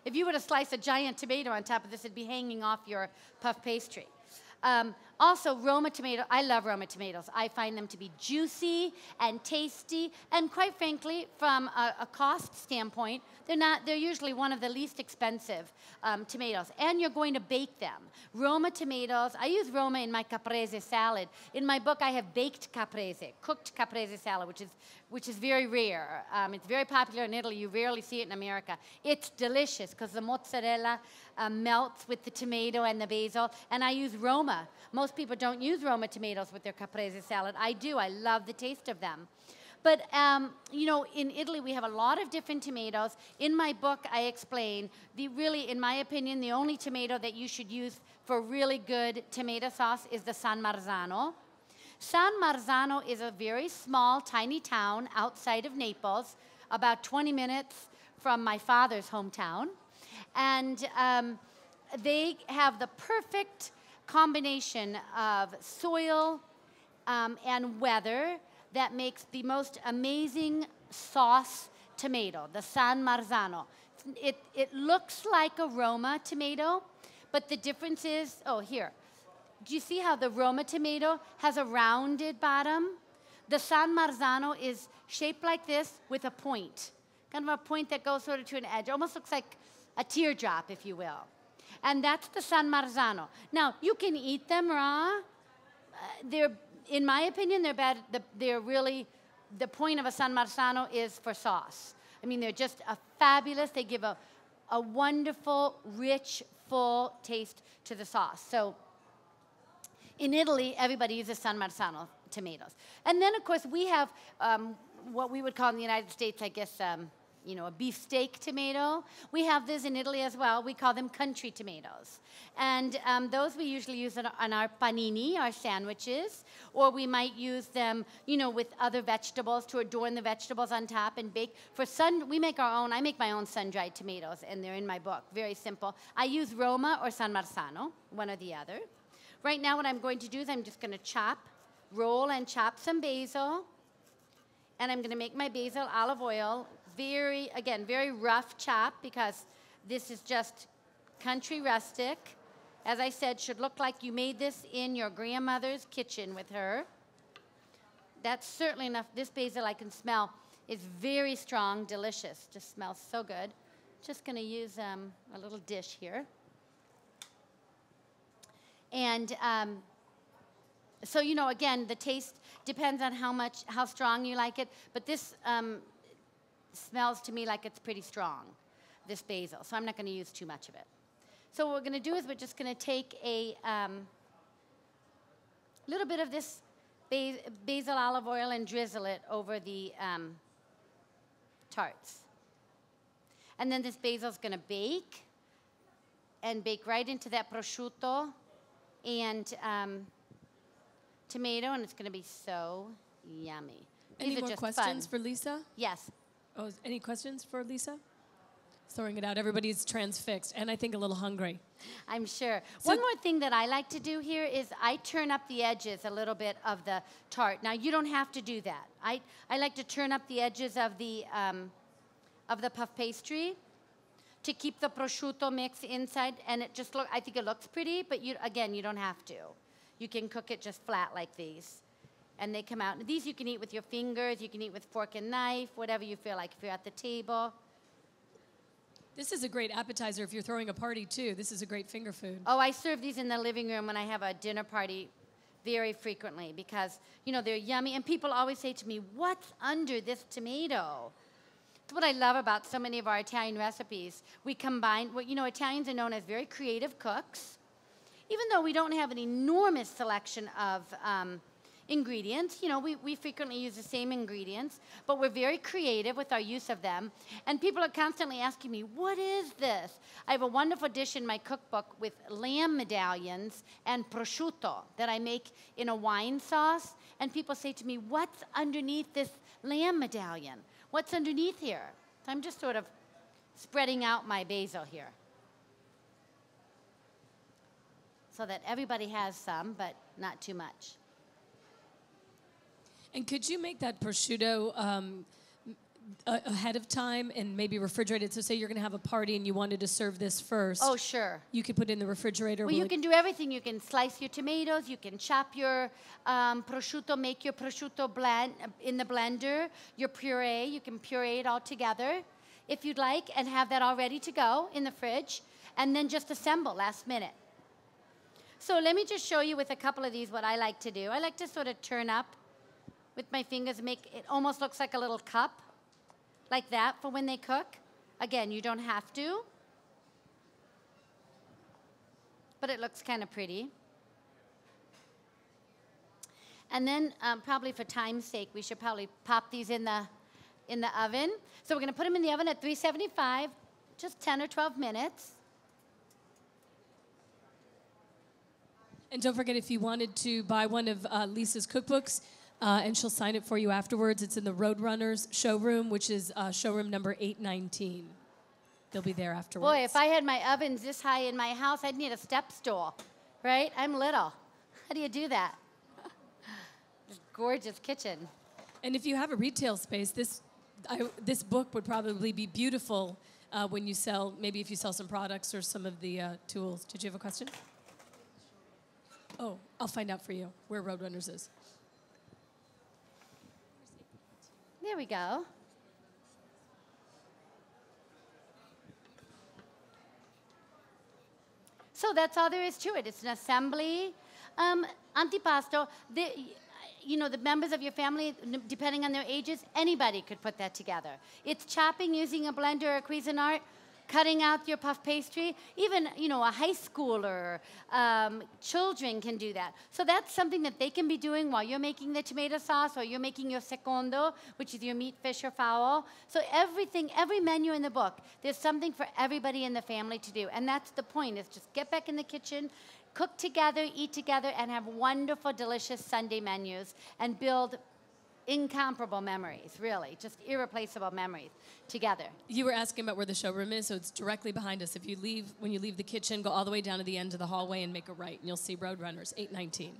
If you were to slice a giant tomato on top of this, it'd be hanging off your puff pastry. Also, Roma tomato, I love Roma tomatoes. I find them to be juicy and tasty, and quite frankly, from a cost standpoint, they're usually one of the least expensive tomatoes, and you're going to bake them. Roma tomatoes, I use Roma in my caprese salad. In my book, I have baked caprese, cooked caprese salad, which is very rare. It's very popular in Italy. You rarely see it in America. It's delicious because the mozzarella melts with the tomato and the basil, and I use Roma. Most people don't use Roma tomatoes with their caprese salad. I do. I love the taste of them. But, in Italy, we have a lot of different tomatoes. In my book, I explain in my opinion, the only tomato that you should use for really good tomato sauce is the San Marzano. San Marzano is a very small, tiny town outside of Naples, about 20 minutes from my father's hometown. And they have the perfect combination of soil and weather that makes the most amazing sauce tomato, the San Marzano. It looks like a Roma tomato, but the difference is, oh, here. Do you see how the Roma tomato has a rounded bottom? The San Marzano is shaped like this with a point, kind of a point that goes sort of to an edge. Almost looks like a teardrop, if you will. And that's the San Marzano. Now, you can eat them raw. They're, in my opinion, they're bad. They're really, the point of a San Marzano is for sauce. I mean, they're just a fabulous, they give a wonderful, rich, full taste to the sauce. So in Italy, everybody uses San Marzano tomatoes. And then, of course, we have what we would call in the United States, I guess, you know, a beefsteak tomato. We have this in Italy as well. We call them country tomatoes. And those we usually use on our panini, our sandwiches, or we might use them, you know, with other vegetables to adorn the vegetables on top and bake. For we make our own, I make my own sun-dried tomatoes, and they're in my book. Very simple. I use Roma or San Marzano, one or the other. Right now what I'm going to do is I'm just going to roll and chop some basil, and I'm going to make my basil olive oil. Again, very rough chop, because this is just country rustic. As I said, should look like you made this in your grandmother's kitchen with her. That's certainly enough. This basil I can smell is very strong, delicious. Just smells so good. Just going to use a little dish here. And so, you know, again, the taste depends on how strong you like it. But this smells to me like it's pretty strong, this basil. So I'm not going to use too much of it. So what we're going to do is we're just going to take a little bit of this basil olive oil and drizzle it over the tarts. And then this basil's going to bake right into that prosciutto and tomato, and it's going to be so yummy. Any more questions for Lisa? Yes. Oh, any questions for Lisa? Throwing it out. Everybody's transfixed, and I think a little hungry. I'm sure. So one more thing that I like to do here is I turn up the edges a little bit of the tart. Now, you don't have to do that. I like to turn up the edges of the puff pastry to keep the prosciutto mix inside, and it just I think it looks pretty, but again, you don't have to. You can cook it just flat like these. And they come out. These you can eat with your fingers. You can eat with fork and knife, whatever you feel like if you're at the table. This is a great appetizer if you're throwing a party, too. This is a great finger food. Oh, I serve these in the living room when I have a dinner party very frequently because, you know, they're yummy. And people always say to me, what's under this tomato? It's what I love about so many of our Italian recipes. We combine, well, you know, Italians are known as very creative cooks. Even though we don't have an enormous selection of ingredients. You know, we frequently use the same ingredients, but we're very creative with our use of them. And people are constantly asking me, what is this? I have a wonderful dish in my cookbook with lamb medallions and prosciutto that I make in a wine sauce. And people say to me, what's underneath this lamb medallion? What's underneath here? So I'm just sort of spreading out my basil here, so that everybody has some, but not too much. And could you make that prosciutto ahead of time and maybe refrigerate it? So say you're going to have a party and you wanted to serve this first. Oh, sure. You could put it in the refrigerator. Well, you can do everything. You can slice your tomatoes. You can chop your prosciutto, make your prosciutto blend in the blender, your puree. You can puree it all together if you'd like and have that all ready to go in the fridge and then just assemble last minute. So let me just show you with a couple of these what I like to do. I like to sort of turn up with my fingers, make it almost looks like a little cup, like that for when they cook. Again, you don't have to, but it looks kind of pretty. And then probably for time's sake, we should probably pop these in the oven. So we're going to put them in the oven at 375, just 10 or 12 minutes. And don't forget, if you wanted to buy one of Lisa's cookbooks, and she'll sign it for you afterwards. It's in the Roadrunners showroom, which is showroom number 819. They'll be there afterwards. Boy, if I had my ovens this high in my house, I'd need a step stool, right? I'm little. How do you do that? This gorgeous kitchen. And if you have a retail space, this book would probably be beautiful when you sell, maybe if you sell some products or some of the tools. Did you have a question? Oh, I'll find out for you where Roadrunners is. There we go. So that's all there is to it. It's an assembly. Antipasto, the members of your family, depending on their ages, anybody could put that together. It's chopping using a blender or a Cuisinart, cutting out your puff pastry. Even, a high schooler, children can do that. So that's something that they can be doing while you're making the tomato sauce or you're making your secondo, which is your meat, fish, or fowl. So every menu in the book, there's something for everybody in the family to do. And that's the point, is just get back in the kitchen, cook together, eat together, and have wonderful, delicious Sunday menus and build incomparable memories, really, just irreplaceable memories together. You were asking about where the showroom is, so it's directly behind us. When you leave the kitchen, go all the way down to the end of the hallway and make a right, and you'll see Roadrunners, 819.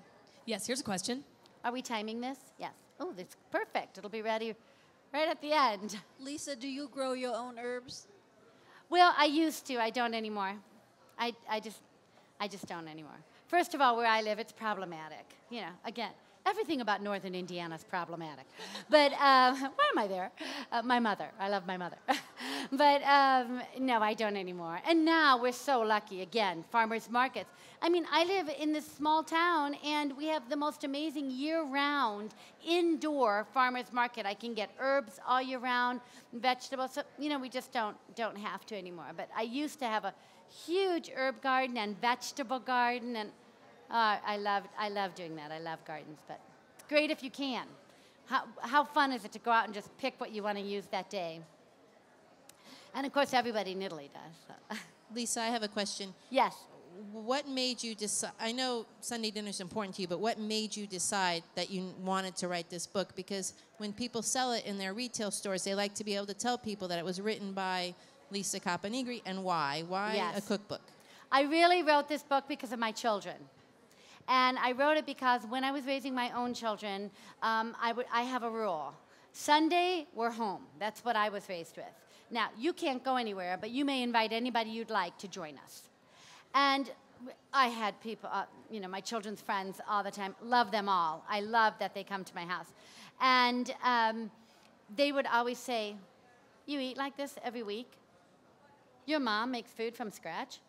Yes, here's a question. Are we timing this? Yes. Oh, that's perfect. It'll be ready right at the end. Lisa, do you grow your own herbs? Well, I used to. I don't anymore. I just don't anymore. First of all, where I live, it's problematic. Again, everything about northern Indiana is problematic. But why am I there? My mother. I love my mother. But no, I don't anymore. And now we're so lucky, again, farmers markets. I live in this small town, and we have the most amazing year-round indoor farmers market. I can get herbs all year round, vegetables. So, we just don't have to anymore. But I used to have a huge herb garden and vegetable garden, and I love doing that. I love gardens, but it's great if you can. How fun is it to go out and just pick what you want to use that day? And of course, everybody in Italy does. So. Lisa, I have a question. Yes. What made you decide? I know Sunday dinner is important to you, but what made you decide that you wanted to write this book? Because when people sell it in their retail stores, they like to be able to tell people that it was written by Lisa Caponigri, and why? Why yes. a cookbook? I really wrote this book because of my children. And I wrote it because when I was raising my own children, I have a rule. Sunday, we're home. That's what I was raised with. Now, you can't go anywhere, but you may invite anybody you'd like to join us. And I had people, my children's friends all the time. Love them all. I love that they come to my house. And they would always say, "You eat like this every week? Your mom makes food from scratch?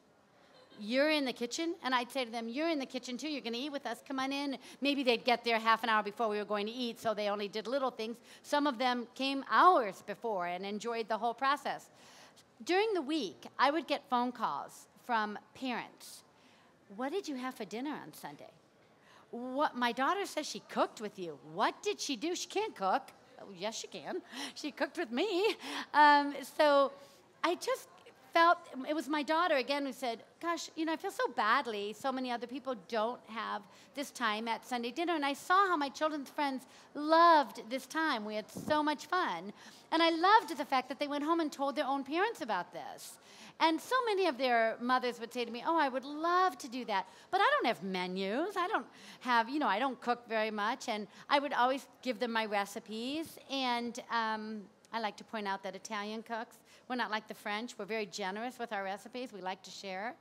You're in the kitchen?" And I'd say to them, "You're in the kitchen too. You're going to eat with us. Come on in." Maybe they'd get there half an hour before we were going to eat, so they only did little things. Some of them came hours before and enjoyed the whole process. During the week, I would get phone calls from parents. "What did you have for dinner on Sunday?" "What? My daughter says she cooked with you." "What did she do?" "She can't cook." "Oh, yes, she can. She cooked with me." So I just felt, it was my daughter again who said, "Gosh, I feel so badly. So many other people don't have this time at Sunday dinner." And I saw how my children's friends loved this time. We had so much fun. And I loved the fact that they went home and told their own parents about this. And so many of their mothers would say to me, "Oh, I would love to do that, but I don't have menus. I don't have, I don't cook very much." And I would always give them my recipes. And I like to point out that Italian cooks, we're not like the French. We're very generous with our recipes. We like to share.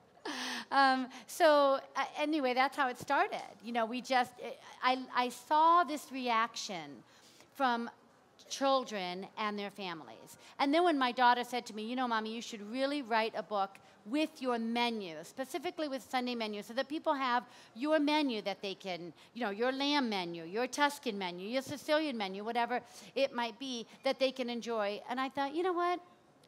Anyway, that's how it started. I saw this reaction from children and their families. And then when my daughter said to me, "Mommy, you should really write a book with your menu, specifically with Sunday menu, so that people have your menu that they can, your lamb menu, your Tuscan menu, your Sicilian menu, whatever it might be, that they can enjoy." And I thought, you know what?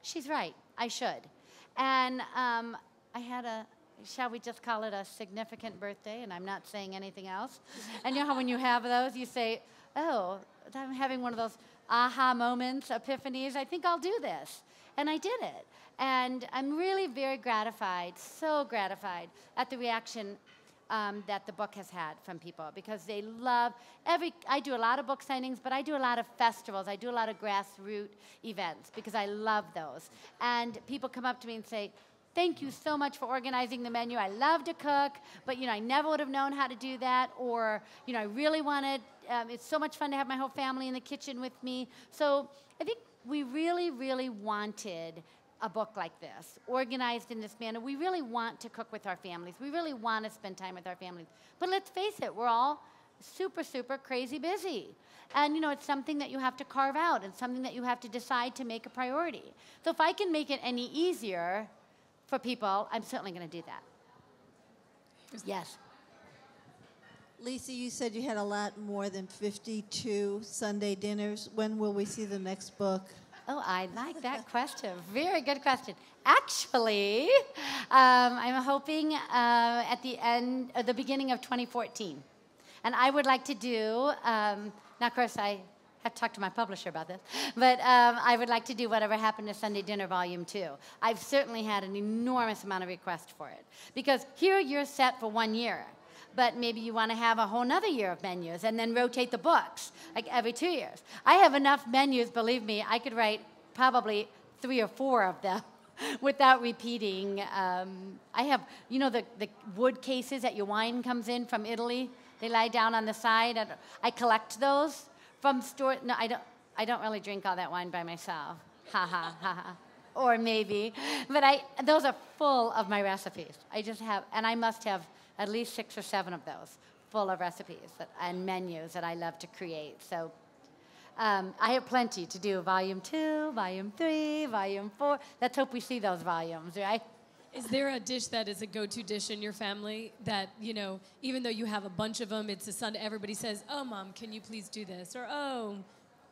She's right. I should. And I had shall we just call it a significant birthday? And I'm not saying anything else. And how when you have those, you say, "Oh, I'm having one of those aha moments, epiphanies. I think I'll do this." And I did it. And I'm really very gratified, so gratified at the reaction that the book has had from people, because they love I do a lot of book signings, but I do a lot of festivals. I do a lot of grassroots events because I love those. And people come up to me and say, thank you so much for organizing the menu. I love to cook, but I never would have known how to do that. Or, I really wanted, it's so much fun to have my whole family in the kitchen with me. So I think we really, really wanted a book like this, organized in this manner. We really want to cook with our families. We really want to spend time with our families. But let's face it, we're all super, super crazy busy. And, it's something that you have to carve out and something that you have to decide to make a priority. So if I can make it any easier for people, I'm certainly going to do that. Yes. Lisa, you said you had a lot more than 52 Sunday dinners. When will we see the next book? Oh, I like that question. Very good question. Actually, I'm hoping at the beginning of 2014. And I would like to do, now of course I have to talk to my publisher about this, but I would like to do Whatever Happened to Sunday Dinner Volume 2. I've certainly had an enormous amount of requests for it. Because here you're set for 1 year. But maybe you want to have a whole nother year of menus and then rotate the books, like every 2 years. I have enough menus, believe me, I could write probably 3 or 4 of them without repeating. I have, the wood cases that your wine comes in from Italy? They lie down on the side. I collect those from store. No, I don't really drink all that wine by myself. Ha, ha, ha, ha. Or maybe. But those are full of my recipes. I just have, and I must have at least 6 or 7 of those, full of recipes and menus that I love to create. So I have plenty to do. Volume 2, Volume 3, Volume 4. Let's hope we see those volumes, right? Is there a dish that is a go-to dish in your family that, even though you have a bunch of them, it's a Sunday, everybody says, oh, Mom, can you please do this? Or, oh,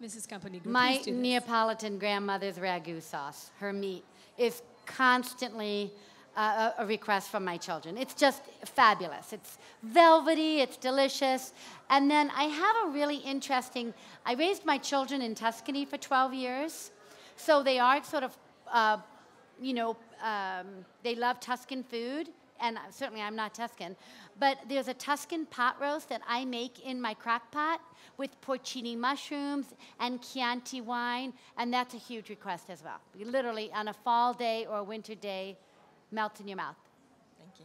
Mrs. Caponigri, My please do this. Neapolitan grandmother's ragu sauce, her meat, is constantly a request from my children. It's just fabulous. It's velvety, it's delicious. And then I have a really interesting, I raised my children in Tuscany for 12 years. So they are sort of, they love Tuscan food. And certainly I'm not Tuscan. But there's a Tuscan pot roast that I make in my crock pot with porcini mushrooms and Chianti wine. And that's a huge request as well. Literally on a fall day or a winter day, melts in your mouth. Thank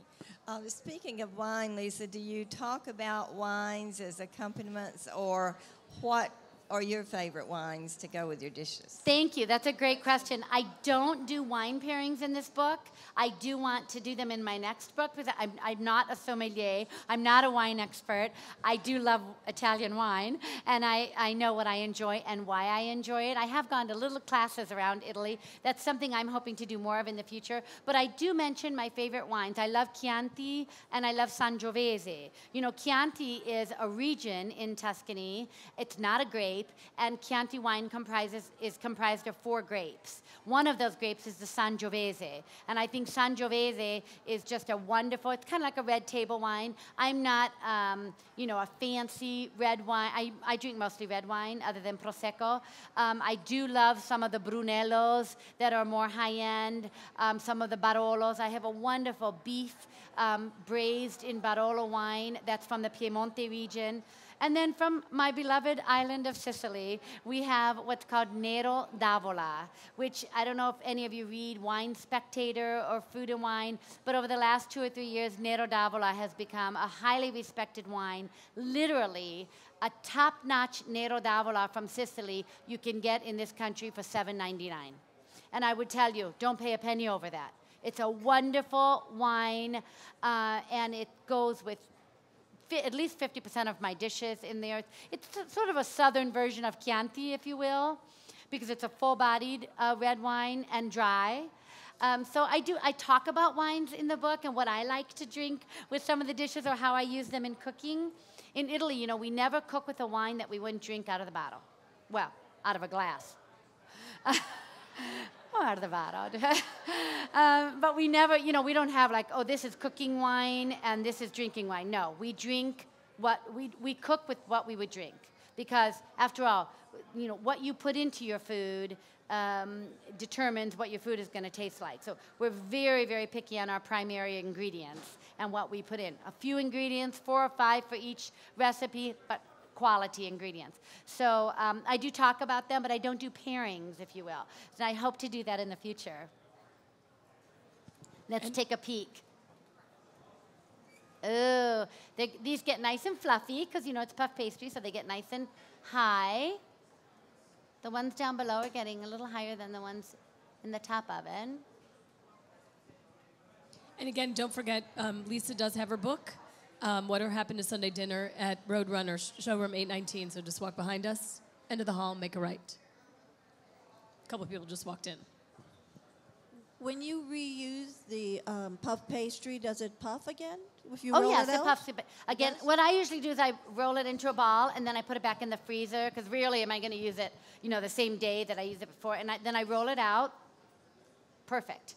you. Speaking of wine, Lisa, do you talk about wines as accompaniments, or what are your favorite wines to go with your dishes? Thank you. That's a great question. I don't do wine pairings in this book. I do want to do them in my next book because I'm not a sommelier. I'm not a wine expert. I do love Italian wine, and I know what I enjoy and why I enjoy it. I have gone to little classes around Italy. That's something I'm hoping to do more of in the future. But I do mention my favorite wines. I love Chianti, and I love Sangiovese. Chianti is a region in Tuscany. It's not a grape, and Chianti wine is comprised of 4 grapes. One of those grapes is the Sangiovese, and I think Sangiovese is just a wonderful, it's kind of like a red table wine. I'm not, a fancy red wine. I drink mostly red wine other than Prosecco. I do love some of the Brunellos that are more high-end, some of the Barolos. I have a wonderful beef braised in Barolo wine that's from the Piemonte region. And then from my beloved island of Sicily, we have what's called Nero d'Avola, which I don't know if any of you read Wine Spectator or Food and Wine, but over the last 2 or 3 years, Nero d'Avola has become a highly respected wine. Literally, a top-notch Nero d'Avola from Sicily you can get in this country for $7.99. And I would tell you, don't pay a penny over that. It's a wonderful wine, and it goes with at least 50% of my dishes in there. It's sort of a southern version of Chianti, if you will, because it's a full-bodied red wine and dry. So I talk about wines in the book and what I like to drink with some of the dishes or how I use them in cooking. In Italy, we never cook with a wine that we wouldn't drink out of the bottle. Well, out of a glass. Out of the bottle. But we never, we don't have like, oh, this is cooking wine and this is drinking wine. No, we drink we cook with what we would drink. Because after all, what you put into your food determines what your food is going to taste like. So we're very, very picky on our primary ingredients. and what we put in. A few ingredients, 4 or 5 for each recipe, but quality ingredients. So I do talk about them, but I don't do pairings, if you will. So I hope to do that in the future. Let's take a peek. Oh, these get nice and fluffy because, you know, it's puff pastry, so they get nice and high. The ones down below are getting a little higher than the ones in the top oven. And again, don't forget, Lisa does have her book, Whatever Happened to Sunday Dinner, at Roadrunner, showroom 819. So just walk behind us, end of the hall, make a right. A couple of people just walked in. When you reuse the puff pastry, does it puff again? If you Oh, roll yes, it it out? puffs. Again, Yes? what I usually do is I roll it into a ball, and then I put it back in the freezer, because rarely am I going to use it, you know, the same day that I used it before. And then I roll it out. Perfect.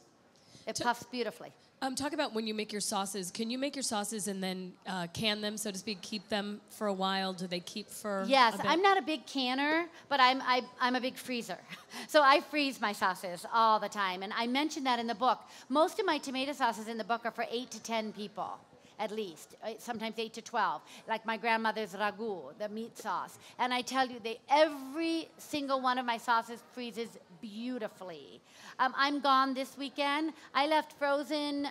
It puffs beautifully. Talk about when you make your sauces. Can you make your sauces and then can them, so to speak, keep them for a while? Do they keep for Yes, a bit? I'm not a big canner, but I'm a big freezer. So I freeze my sauces all the time. And I mentioned that in the book. Most of my tomato sauces in the book are for 8 to 10 people, at least. Sometimes 8 to 12. Like my grandmother's ragu, the meat sauce. And I tell you, every single one of my sauces freezes beautifully. I'm gone this weekend. I left frozen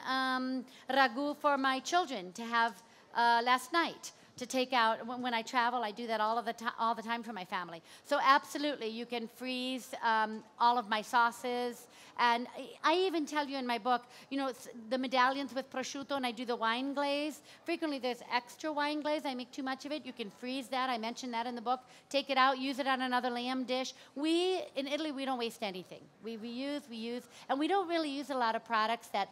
ragu for my children to have last night, to take out. When I travel, I do that all the time for my family. So absolutely, you can freeze all of my sauces. And I even tell you in my book, you know, it's the medallions with prosciutto, and I do the wine glaze. Frequently, there's extra wine glaze. I make too much of it. You can freeze that. I mentioned that in the book. Take it out, use it on another lamb dish. In Italy, we don't waste anything. We reuse, and we don't really use a lot of products that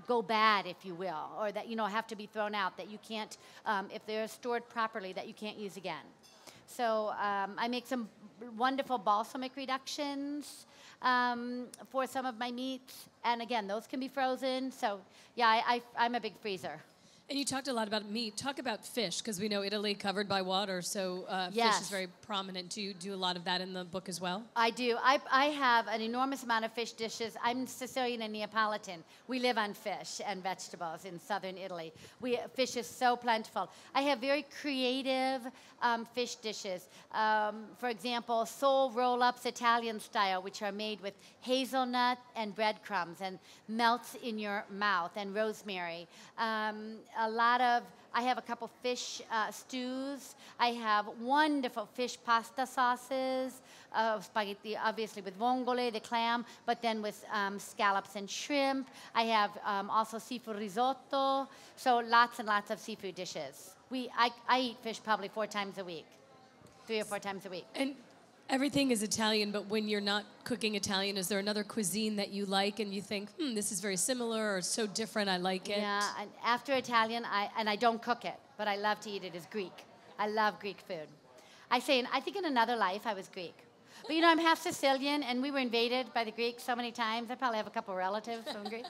go bad, if you will, or that, you know, have to be thrown out, that you can't, if they're stored properly, that you can't use again. So I make some wonderful balsamic reductions for some of my meats. And again, those can be frozen. So yeah, I'm a big freezer. And you talked a lot about meat. Talk about fish, because we know Italy covered by water, so Yes. fish is very prominent. Do you do a lot of that in the book as well? I do. I have an enormous amount of fish dishes. I'm Sicilian and Neapolitan. We live on fish and vegetables in southern Italy. Fish is so plentiful. I have very creative fish dishes. For example, sole roll-ups Italian style, which are made with hazelnut and breadcrumbs and melts in your mouth, and rosemary. I have a couple fish stews. I have wonderful fish pasta sauces, spaghetti, obviously with vongole, the clam, but then with scallops and shrimp. I have also seafood risotto, so lots and lots of seafood dishes. I eat fish probably 4 times a week, 3 or 4 times a week. And everything is Italian, but when you're not cooking Italian, is there another cuisine that you like and you think, this is very similar or so different, I like it? Yeah, and after Italian, I don't cook it, but I love to eat it, is Greek. I love Greek food. I think in another life I was Greek. But you know, I'm half Sicilian, and we were invaded by the Greeks so many times. I probably have a couple relatives from Greece.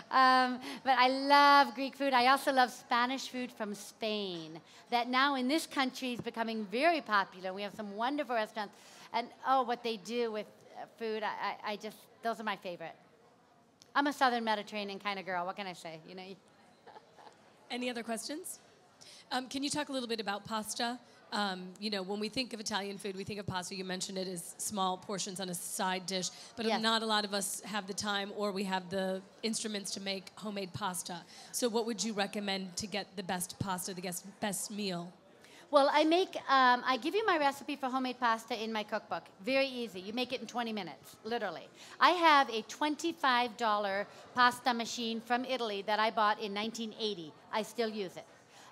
But I love Greek food. I also love Spanish food from Spain, that now in this country is becoming very popular. We have some wonderful restaurants. And what they do with food, those are my favorite. I'm a Southern Mediterranean kind of girl. What can I say? You know. Any other questions? Can you talk a little bit about pasta? You know, when we think of Italian food, we think of pasta. You mentioned it as small portions on a side dish, but Yes. not a lot of us have the time or we have the instruments to make homemade pasta. So what would you recommend to get the best pasta, the best meal? Well, I give you my recipe for homemade pasta in my cookbook. Very easy. You make it in 20 minutes, literally. I have a $25 pasta machine from Italy that I bought in 1980. I still use it.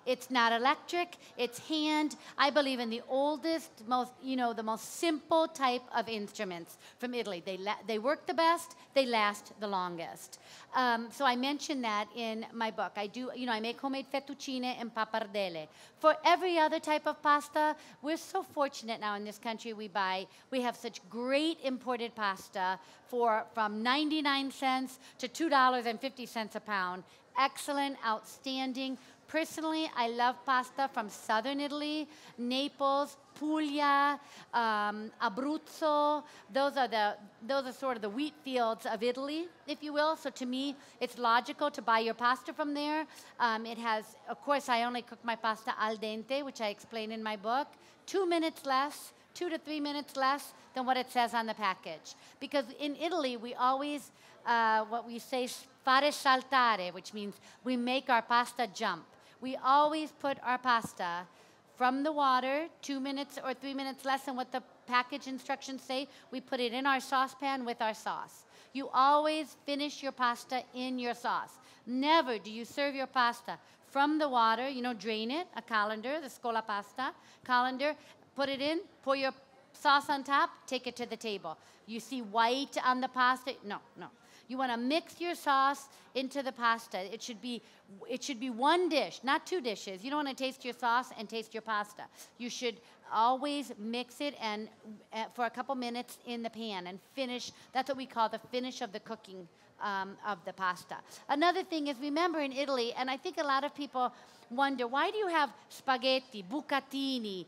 It's not electric, it's hand. I believe in the oldest, the most simple type of instruments from Italy. They work the best, they last the longest. So I mentioned that in my book. I make homemade fettuccine and pappardelle. For every other type of pasta, we're so fortunate now in this country. We have such great imported pasta from 99 cents to $2.50 a pound. Excellent, outstanding, personally, I love pasta from southern Italy, Naples, Puglia, Abruzzo. Those are sort of the wheat fields of Italy, if you will. So to me, it's logical to buy your pasta from there. It has, of course, I only cook my pasta al dente, which I explain in my book. 2 minutes less, 2 to 3 minutes less than what it says on the package. Because in Italy, we always, what we say, fare saltare, which means we make our pasta jump. We always put our pasta from the water, 2 minutes or 3 minutes less than what the package instructions say. We put it in our saucepan with our sauce. You always finish your pasta in your sauce. Never do you serve your pasta from the water, drain it, a colander, the scola pasta colander, put it in, pour your sauce on top, take it to the table. You see white on the pasta? No. You want to mix your sauce into the pasta. It should be one dish, not 2 dishes. You don't want to taste your sauce and taste your pasta. You should always mix it and for a couple minutes in the pan and finish. That's what we call the finish of the cooking of the pasta. Another thing is, remember in Italy, and I think a lot of people wonder, why do you have spaghetti, bucatini,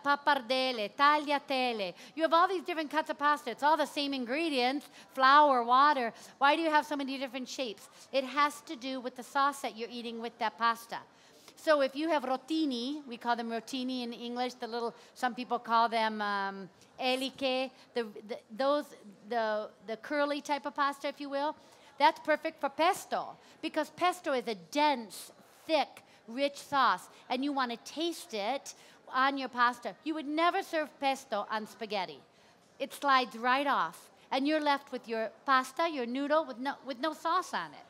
pappardelle, tagliatelle? You have all these different cuts of pasta. It's all the same ingredients, flour, water. Why do you have so many different shapes? It has to do with the sauce that you're eating with that pasta. So if you have rotini, we call them rotini in English, some people call them eliche, the curly type of pasta, if you will. That's perfect for pesto, because pesto is a dense, thick, rich sauce, and you want to taste it on your pasta. You would never serve pesto on spaghetti. It slides right off, and you're left with your pasta, your noodle, with no sauce on it.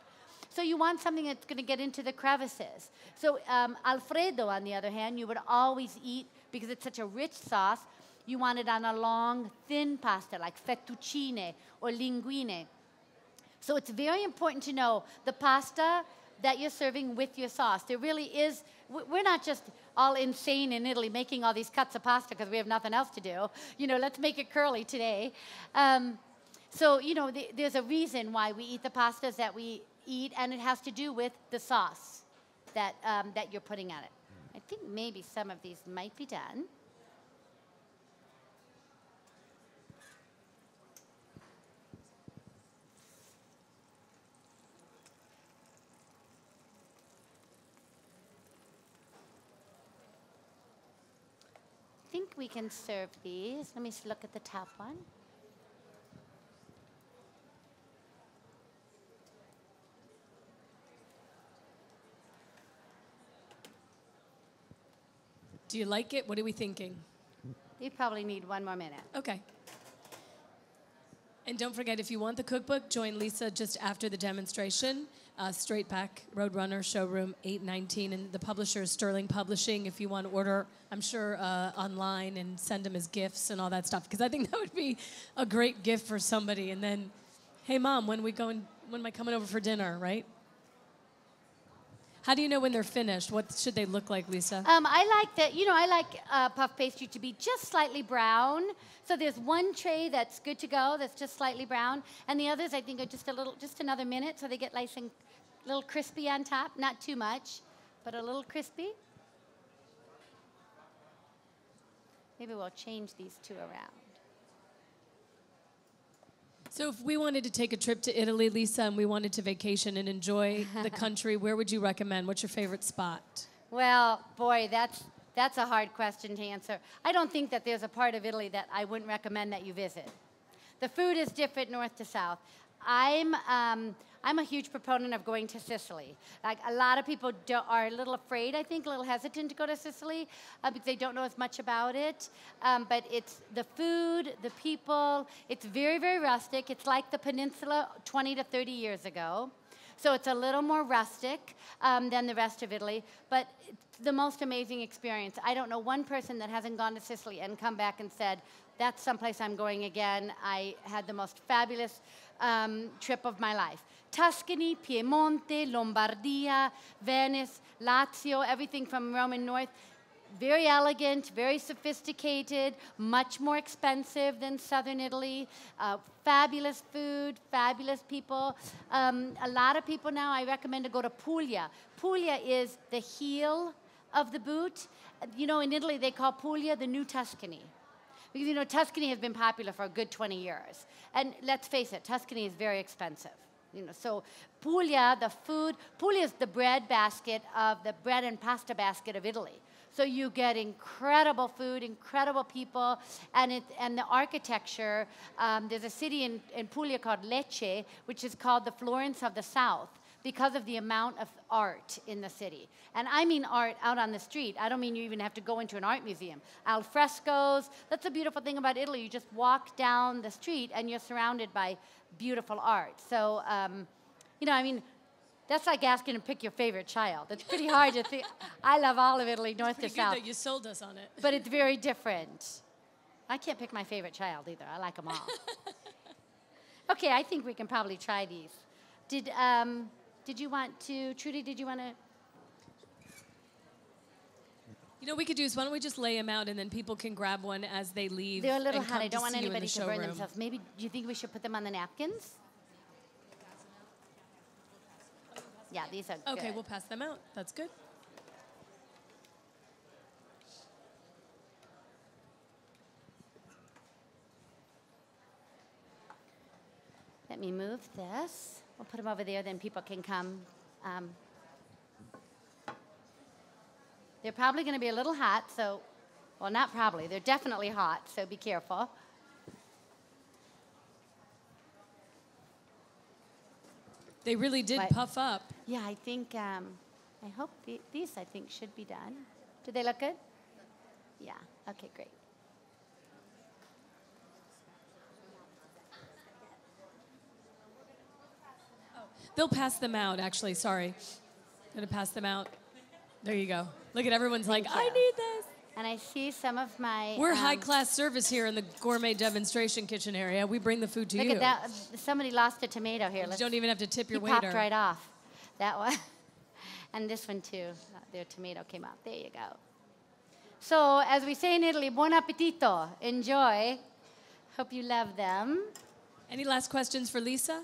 So you want something that's going to get into the crevices. So Alfredo, on the other hand, you would always eat, because it's such a rich sauce, you want it on a long, thin pasta, like fettuccine or linguine. So it's very important to know the pasta that you're serving with your sauce. There really is, we're not just all insane in Italy making all these cuts of pasta because we have nothing else to do. Let's make it curly today. There's a reason why we eat the pastas that we eat, and it has to do with the sauce that you're putting on it. I think maybe some of these might be done. I think we can serve these. Let me look at the top one. Do you like it? What are we thinking? You probably need 1 more minute. Okay. And don't forget, if you want the cookbook, join Lisa just after the demonstration. Straight back, Roadrunner, showroom 819. And the publisher is Sterling Publishing. If you want to order, I'm sure, online and send them as gifts and all that stuff. Because I think that would be a great gift for somebody. And then, hey, Mom, when am I coming over for dinner, right? How do you know when they're finished? What should they look like, Lisa? I like puff pastry to be just slightly brown. So there's one tray that's good to go, that's just slightly brown, and the others I think are just another minute, so they get nice and a little crispy on top. Not too much, but a little crispy. Maybe we'll change these 2 around. So if we wanted to take a trip to Italy, Lisa, and we wanted to vacation and enjoy the country, where would you recommend? What's your favorite spot? Well, boy, that's a hard question to answer. I don't think that there's a part of Italy that I wouldn't recommend that you visit. The food is different north to south. I'm a huge proponent of going to Sicily. Like, a lot of people are a little afraid, I think, a little hesitant to go to Sicily because they don't know as much about it. But it's the food, the people. It's very, very rustic. It's like the peninsula 20 to 30 years ago. So it's a little more rustic than the rest of Italy, but it's the most amazing experience. I don't know one person that hasn't gone to Sicily and come back and said, that's someplace I'm going again. I had the most fabulous trip of my life. Tuscany, Piemonte, Lombardia, Venice, Lazio, everything from Roman north. very elegant, very sophisticated, much more expensive than southern Italy. Fabulous food, fabulous people. A lot of people now, I recommend to go to Puglia. Puglia is the heel of the boot. You know, in Italy, they call Puglia the new Tuscany. Because, you know, Tuscany has been popular for a good 20 years. And let's face it, Tuscany is very expensive. You know, so Puglia, the food, Puglia is the bread basket of the bread and pasta basket of Italy. So you get incredible food, incredible people, and the architecture. There's a city in Puglia called Lecce, which is called the Florence of the South, because of the amount of art in the city. And I mean art out on the street. I don't mean you even have to go into an art museum. Al frescoes, that's the beautiful thing about Italy. You just walk down the street and you're surrounded by beautiful art. So, you know, I mean, that's like asking to pick your favorite child. It's pretty hard to think. I love all of Italy, north to south. That you sold us on it. But it's very different. I can't pick my favorite child either. I like them all. Okay, I think we can probably try these. Did you want to, Trudy, did you want to? You know what we could do is why don't we just lay them out and then people can grab one as they leave. They're a little and hot. come I don't want see you in anybody the to burn showroom. themselves. Maybe, do you think we should put them on the napkins? Yeah, these are good. Okay, we'll pass them out. That's good. Let me move this. We'll put them over there, then people can come. They're probably going to be a little hot, so, well, not probably. They're definitely hot, so be careful. They really did But- puff up. Yeah, I think, I hope these, I think, should be done. Do they look good? Yeah, okay, great. They'll pass them out, actually. Sorry. I'm going to pass them out. There you go. Look at everyone's like, Thank I you. need this. And I see some of my... We're high-class service here in the gourmet demonstration kitchen area. We bring the food to Look you. at that. Somebody lost a tomato here. You don't even have to tip your He waiter. popped right off. That one. And this one, too. Their tomato came out. There you go. So, as we say in Italy, buon appetito. Enjoy. Hope you love them. Any last questions for Lisa?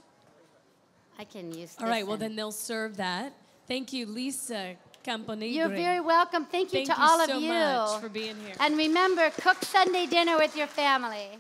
I can use this. All right, well, one. then they'll serve that. Thank you, Lisa Caponigri. You're very welcome. Thank you Thank to you all so of you. much for being here. And remember, cook Sunday dinner with your family.